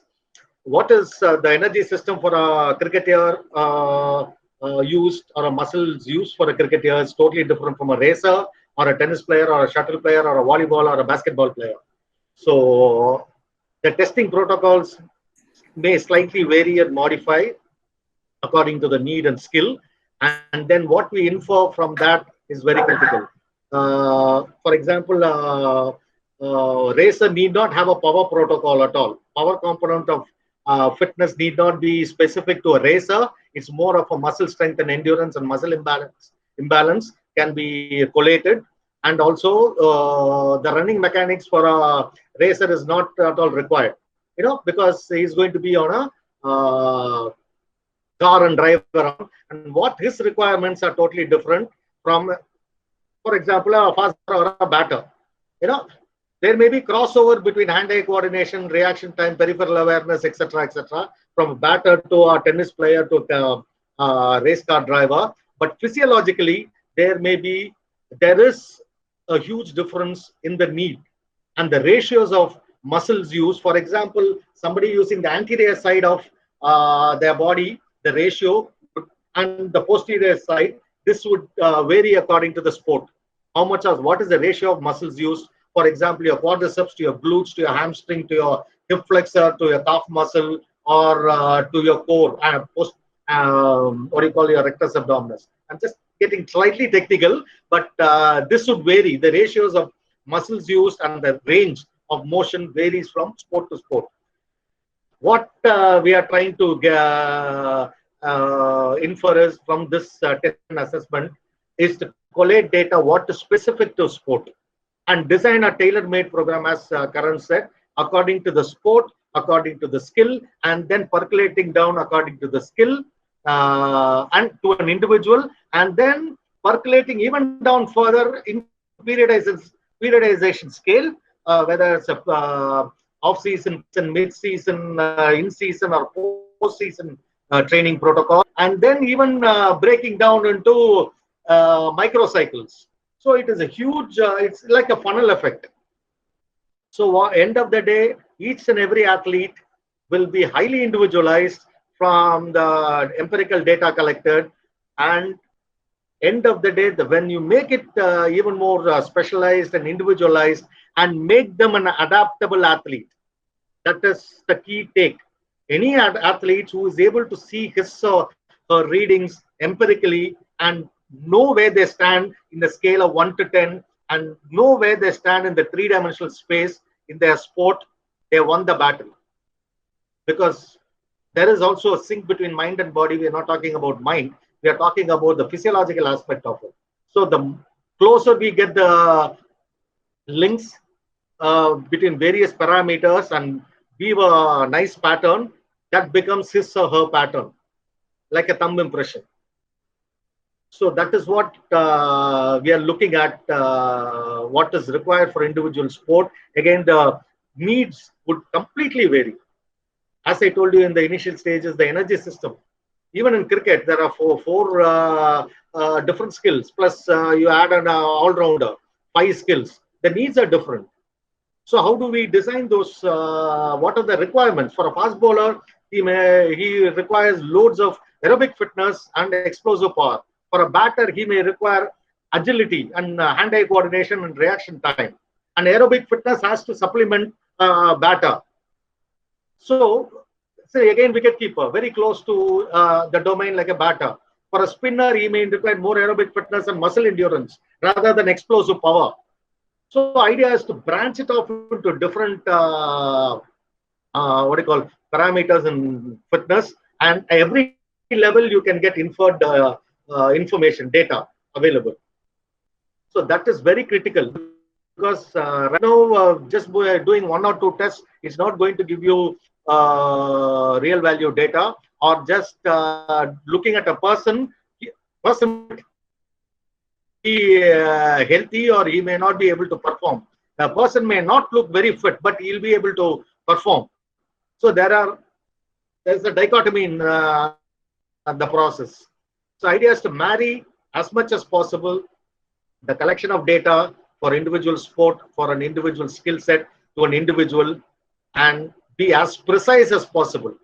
S2: What is the energy system for a cricketer used, or a muscles used for a cricketer is totally different from a racer or a tennis player or a shuttle player or a volleyball or a basketball player. So the testing protocols may slightly vary and modify according to the need and skill. And then what we infer from that is very critical. For example, racer need not have a power protocol at all. Power component of fitness need not be specific to a racer. It's more of a muscle strength and endurance and muscle imbalance can be collated. And also the running mechanics for a racer is not at all required, because he's going to be on a car and drive around, and what his requirements are totally different from, for example, a faster or a batter. There may be crossover between hand-eye coordination, reaction time, peripheral awareness, etc., from a batter to a tennis player to a race car driver. But physiologically, there is a huge difference in the need and the ratios of muscles used. For example, somebody using the anterior side of their body, the ratio, and the posterior side, this would vary according to the sport. What is the ratio of muscles used? For example, your quadriceps to your glutes, to your hamstring, to your hip flexor, to your calf muscle, or to your core, your rectus abdominis. I'm just getting slightly technical, but this would vary. The ratios of muscles used and the range of motion varies from sport to sport. What we are trying to infer is from this test and assessment is to collate data what is specific to sport and design a tailor-made program, as Karan said, according to the sport, according to the skill, and then percolating down according to the skill and to an individual, and then percolating even down further in periodization scale, whether it's a off-season, mid-season, in-season, or post-season training protocol, and then even breaking down into microcycles. So it is a huge, it's like a funnel effect. So end of the day, each and every athlete will be highly individualized from the empirical data collected, and end of the day, when you make it even more specialized and individualized and make them an adaptable athlete, that is the key take. Any athlete who is able to see his or her readings empirically and know where they stand in the scale of 1 to 10 and know where they stand in the three-dimensional space in their sport, they won the battle. Because there is also a sync between mind and body. We are not talking about mind. We are talking about the physiological aspect of it. So the closer we get the links between various parameters and weave a nice pattern, that becomes his or her pattern, like a thumb impression. So that is what we are looking at, what is required for individual sport. Again, the needs would completely vary. As I told you in the initial stages, the energy system. Even in cricket, there are four different skills. Plus, you add an all-rounder, 5 skills. The needs are different. So how do we design those? What are the requirements for a fast bowler? He requires loads of aerobic fitness and explosive power. For a batter, he may require agility and hand-eye coordination and reaction time. And aerobic fitness has to supplement batter. So, say again, wicketkeeper, very close to the domain like a batter. For a spinner, he may require more aerobic fitness and muscle endurance rather than explosive power. So, idea is to branch it off into different parameters in fitness, and every level you can get inferred information, data available. So that is very critical, because right now just doing 1 or 2 tests is not going to give you real value data, or just looking at a person be healthy or he may not be able to perform. The person may not look very fit, but he'll be able to perform. So there's a dichotomy in the process. So idea is to marry as much as possible the collection of data for individual sport, for an individual skill set to an individual, and be as precise as possible.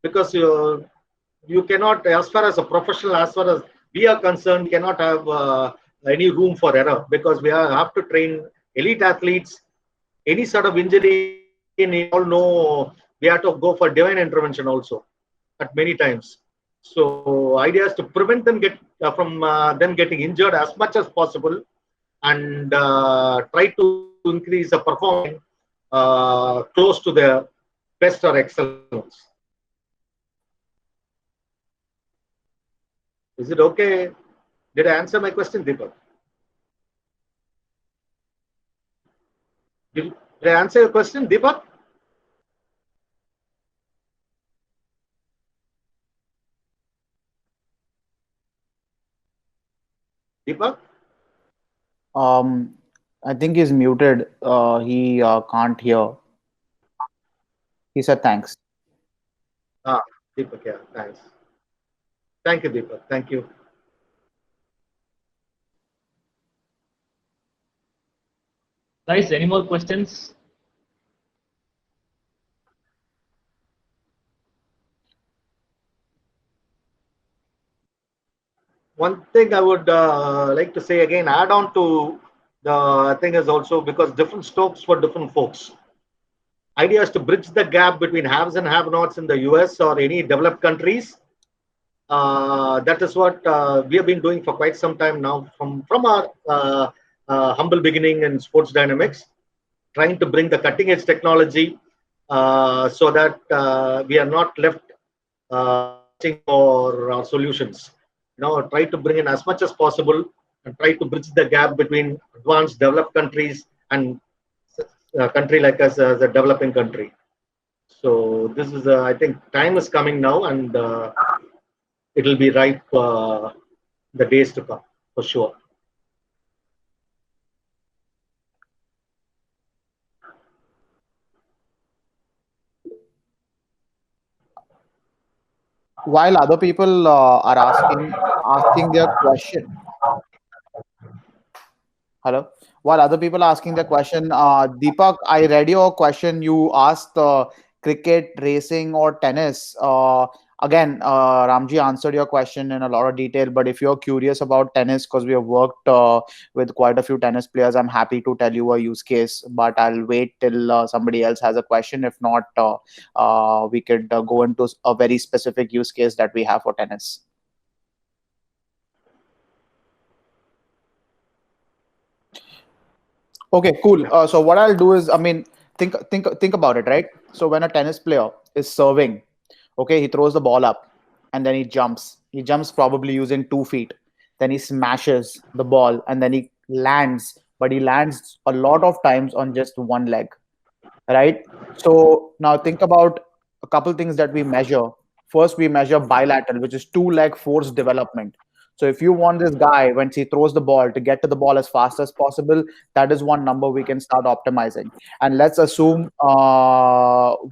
S2: Because you cannot, as far as a professional, as far as we are concerned, we cannot have any room for error, because we have to train elite athletes. Any sort of injury, you all know, we have to go for divine intervention also at many times. So idea is to prevent them from them getting injured as much as possible, and try to increase the performance close to their best or excellence. Is it okay? Did I answer my question, Deepak? Did I answer your question, Deepak? Deepak?
S3: I think he's muted. He can't hear. He said thanks.
S2: Deepak, yeah, thanks. Thank you, Deepak. Thank you.
S1: Guys, any more questions?
S2: One thing I would like to say again, add on to the thing is also because different strokes for different folks. Idea is to bridge the gap between haves and have-nots in the US or any developed countries. That is what we have been doing for quite some time now, from our humble beginning in Sports Dynamics, trying to bring the cutting-edge technology so that we are not left for our solutions. Try to bring in as much as possible and try to bridge the gap between advanced developed countries and a country like us as a developing country. So this is, I think, time is coming now, and it will be ripe the days to come for sure.
S3: While other people are asking their question. Hello. While other people are asking their question, Deepak, I read your question. You asked cricket, racing, or tennis. Again, Ramji answered your question in a lot of detail, but if you're curious about tennis, because we have worked with quite a few tennis players, I'm happy to tell you a use case, but I'll wait till somebody else has a question. If not, we could go into a very specific use case that we have for tennis. Okay, cool. So what I'll do is, I mean, think about it, right? So when a tennis player is serving, okay, he throws the ball up and then he jumps. He jumps probably using 2 feet. Then he smashes the ball and then he lands, but he lands a lot of times on just one leg, right? So now think about a couple things that we measure. First, we measure bilateral, which is two-leg force development. So if you want this guy, when he throws the ball, to get to the ball as fast as possible, that is one number we can start optimizing. And let's assume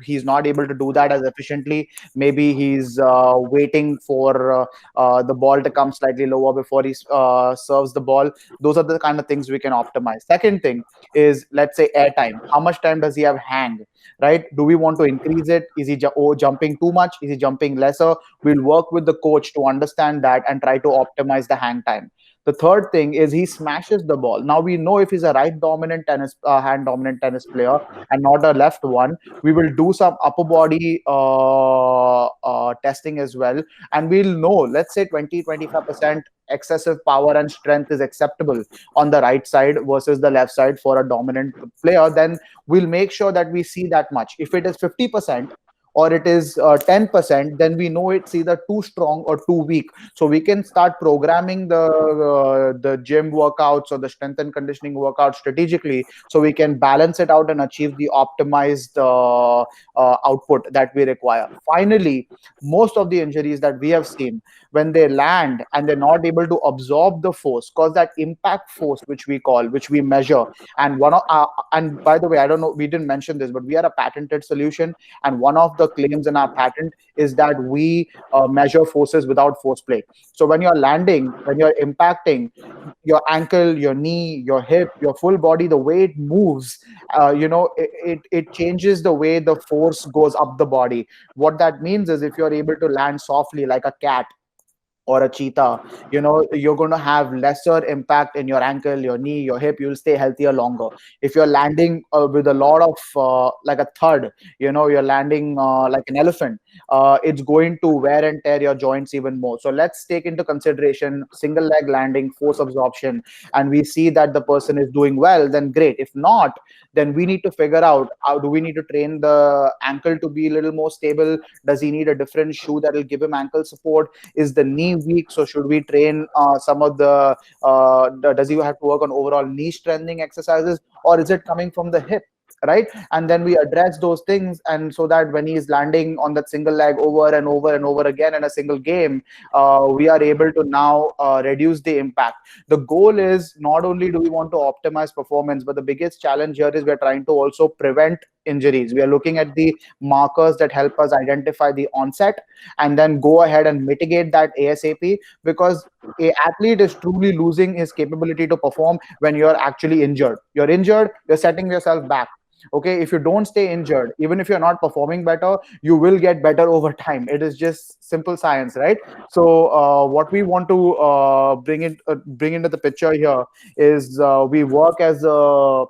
S3: he's not able to do that as efficiently. Maybe he's waiting for the ball to come slightly lower before he serves the ball. Those are the kind of things we can optimize. Second thing is, let's say, air time. How much time does he have hang? Right? Do we want to increase it? Is he jumping too much? Is he jumping lesser? We'll work with the coach to understand that and try to optimize the hang time. The third thing is he smashes the ball. Now we know if he's a right dominant tennis, hand dominant tennis player and not a left one. We will do some upper body testing as well, and we'll know. Let's say 20-25% excessive power and strength is acceptable on the right side versus the left side for a dominant player. Then we'll make sure that we see that much. If it is 50% or it is 10%, then we know it's either too strong or too weak. So we can start programming the gym workouts or the strength and conditioning workouts strategically, so we can balance it out and achieve the optimized output that we require. Finally, most of the injuries that we have seen, when they land and they're not able to absorb the force, cause that impact force, which we call, which we measure. And and by the way, I don't know, we didn't mention this, but we are a patented solution, and one of the claims in our patent is that we measure forces without force play. So when you're landing, when you're impacting, your ankle, your knee, your hip, your full body, the way it moves, it changes the way the force goes up the body. What that means is, if you're able to land softly like a cat or a cheetah, you're going to have lesser impact in your ankle, your knee, your hip. You'll stay healthier longer. If you're landing with a lot of like a thud, you're landing like an elephant, it's going to wear and tear your joints even more. So let's take into consideration single leg landing, force absorption, and we see that the person is doing well, then great. If not, then we need to figure out, how do we need to train the ankle to be a little more stable? Does he need a different shoe that will give him ankle support? Is the knee weak? So should we train some of does he have to work on overall knee strengthening exercises, or is it coming from the hip? Right? And then we address those things, and so that when he is landing on that single leg over and over and over again in a single game, we are able to now reduce the impact. The goal is, not only do we want to optimize performance, but the biggest challenge here is we're trying to also prevent injuries. We are looking at the markers that help us identify the onset and then go ahead and mitigate that ASAP, because a athlete is truly losing his capability to perform when you're actually injured. You're injured, you're setting yourself back. Okay, if you don't stay injured, even if you're not performing better, you will get better over time. It is just simple science, right? So what we want to bring into the picture here is, we work as a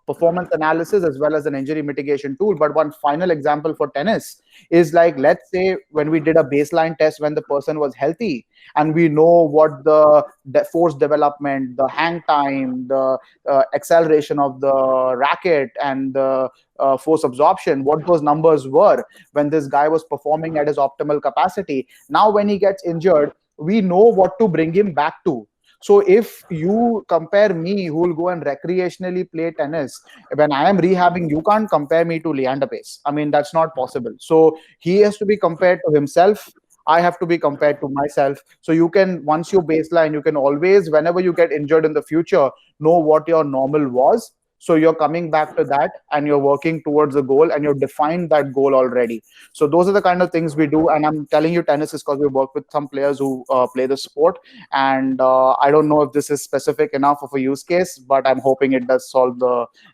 S3: performance analysis as well as an injury mitigation tool. But one final example for tennis is, like, let's say when we did a baseline test when the person was healthy, and we know what the force development, the hang time, the acceleration of the racket, and the force absorption, what those numbers were when this guy was performing at his optimal capacity. Now when he gets injured, we know what to bring him back to. So if you compare me, who will go and recreationally play tennis, when I am rehabbing, you can't compare me to Leander Pace. I mean, that's not possible. So he has to be compared to himself. I have to be compared to myself. So you can, once you baseline, you can always, whenever you get injured in the future, know what your normal was. So you're coming back to that and you're working towards a goal, and you've defined that goal already. So those are the kind of things we do. And I'm telling you tennis is because we work with some players who play the sport. And I don't know if this is specific enough of a use case, but I'm hoping it does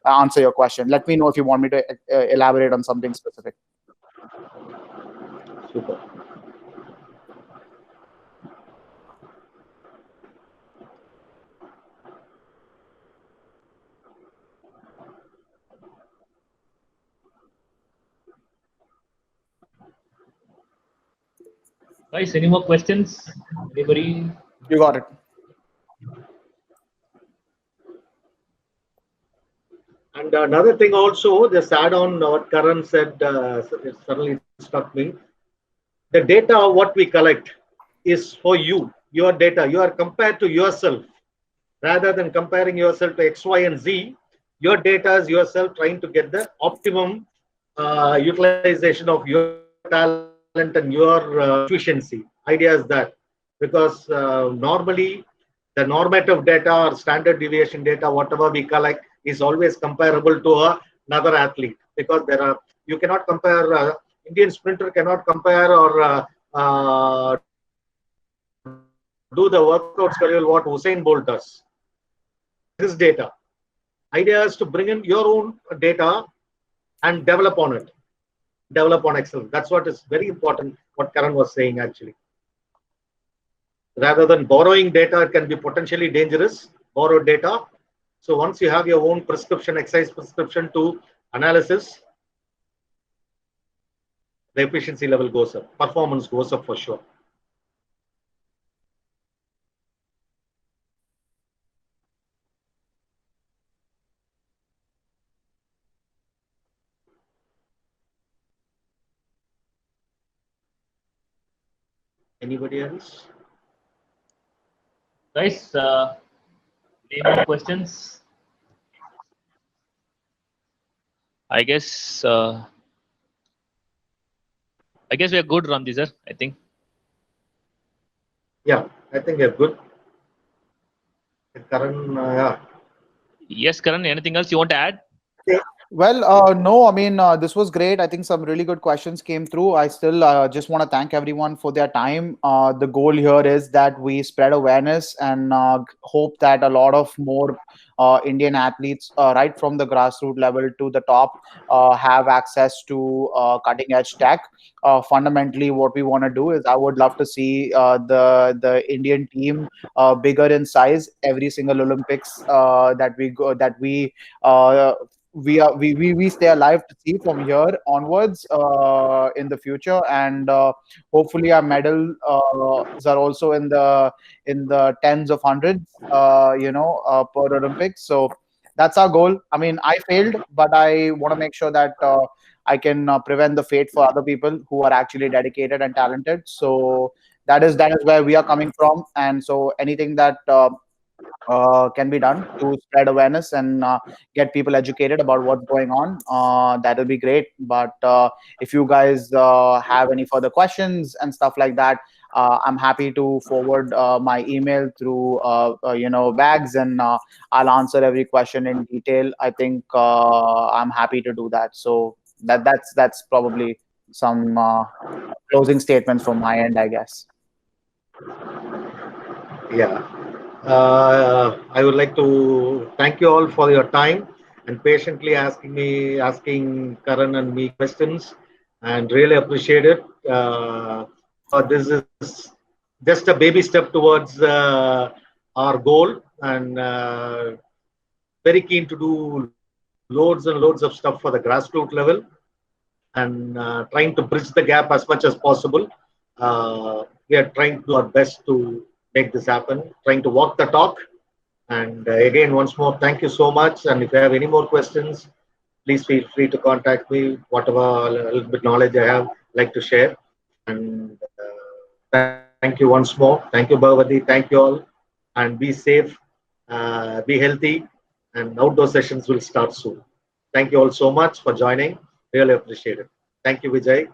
S3: answer your question. Let me know if you want me to elaborate on something specific.
S2: Super.
S1: Guys, any more questions? Anybody?
S3: You got it.
S2: And another thing also, just add on what Karan said, it suddenly struck me. The data, what we collect is for you, your data. You are compared to yourself. Rather than comparing yourself to X, Y, and Z, your data is yourself trying to get the optimum utilization of your talent and your efficiency. Idea is that because normally the normative data or standard deviation data, whatever we collect, is always comparable to another athlete, because there are, you cannot compare, Indian sprinter cannot compare or do the workouts very well what Usain Bolt does. His data. Idea is to bring in your own data and develop on it. Develop on excellence. That's what is very important, what Karan was saying actually. Rather than borrowing data, it can be potentially dangerous, borrowed data. So once you have your own prescription, exercise prescription to analysis, the efficiency level goes up, performance goes up for sure. Anybody else?
S1: Guys, any more questions? I guess we are good, Ramji sir. I think.
S2: Yeah, I think you're good. Karan, yeah.
S1: Yes, Karan. Anything else you want to add?
S3: Well, no, I mean, this was great. I think some really good questions came through. I still just want to thank everyone for their time. The goal here is that we spread awareness and hope that a lot of more Indian athletes, right from the grassroots level to the top, have access to cutting edge tech. Fundamentally, what we want to do is I would love to see the Indian team bigger in size every single Olympics uh, we stay alive to see from here onwards in the future, and hopefully our medals are also in the tens of hundreds, per Olympics. So that's our goal. I mean, I failed, but I want to make sure that I can prevent the fate for other people who are actually dedicated and talented. So that is where we are coming from, and so anything that can be done to spread awareness and get people educated about what's going on. That'll be great. But if you guys have any further questions and stuff like that, I'm happy to forward my email through bags, and I'll answer every question in detail. I think I'm happy to do that. So that's probably some closing statements from my end, I guess.
S2: Yeah. I would like to thank you all for your time and patiently asking Karan and me questions, and really appreciate it. This is just a baby step towards our goal, and very keen to do loads and loads of stuff for the grassroots level, and trying to bridge the gap as much as possible. We are trying to do our best to make this happen, trying to walk the talk. And again, once more, thank you so much. And if you have any more questions, please feel free to contact me. Whatever little bit knowledge I have, like to share. And thank you once more. Thank you, Bhavati. Thank you all. And be safe, be healthy, and outdoor sessions will start soon. Thank you all so much for joining. Really appreciate it. Thank you, Vijay.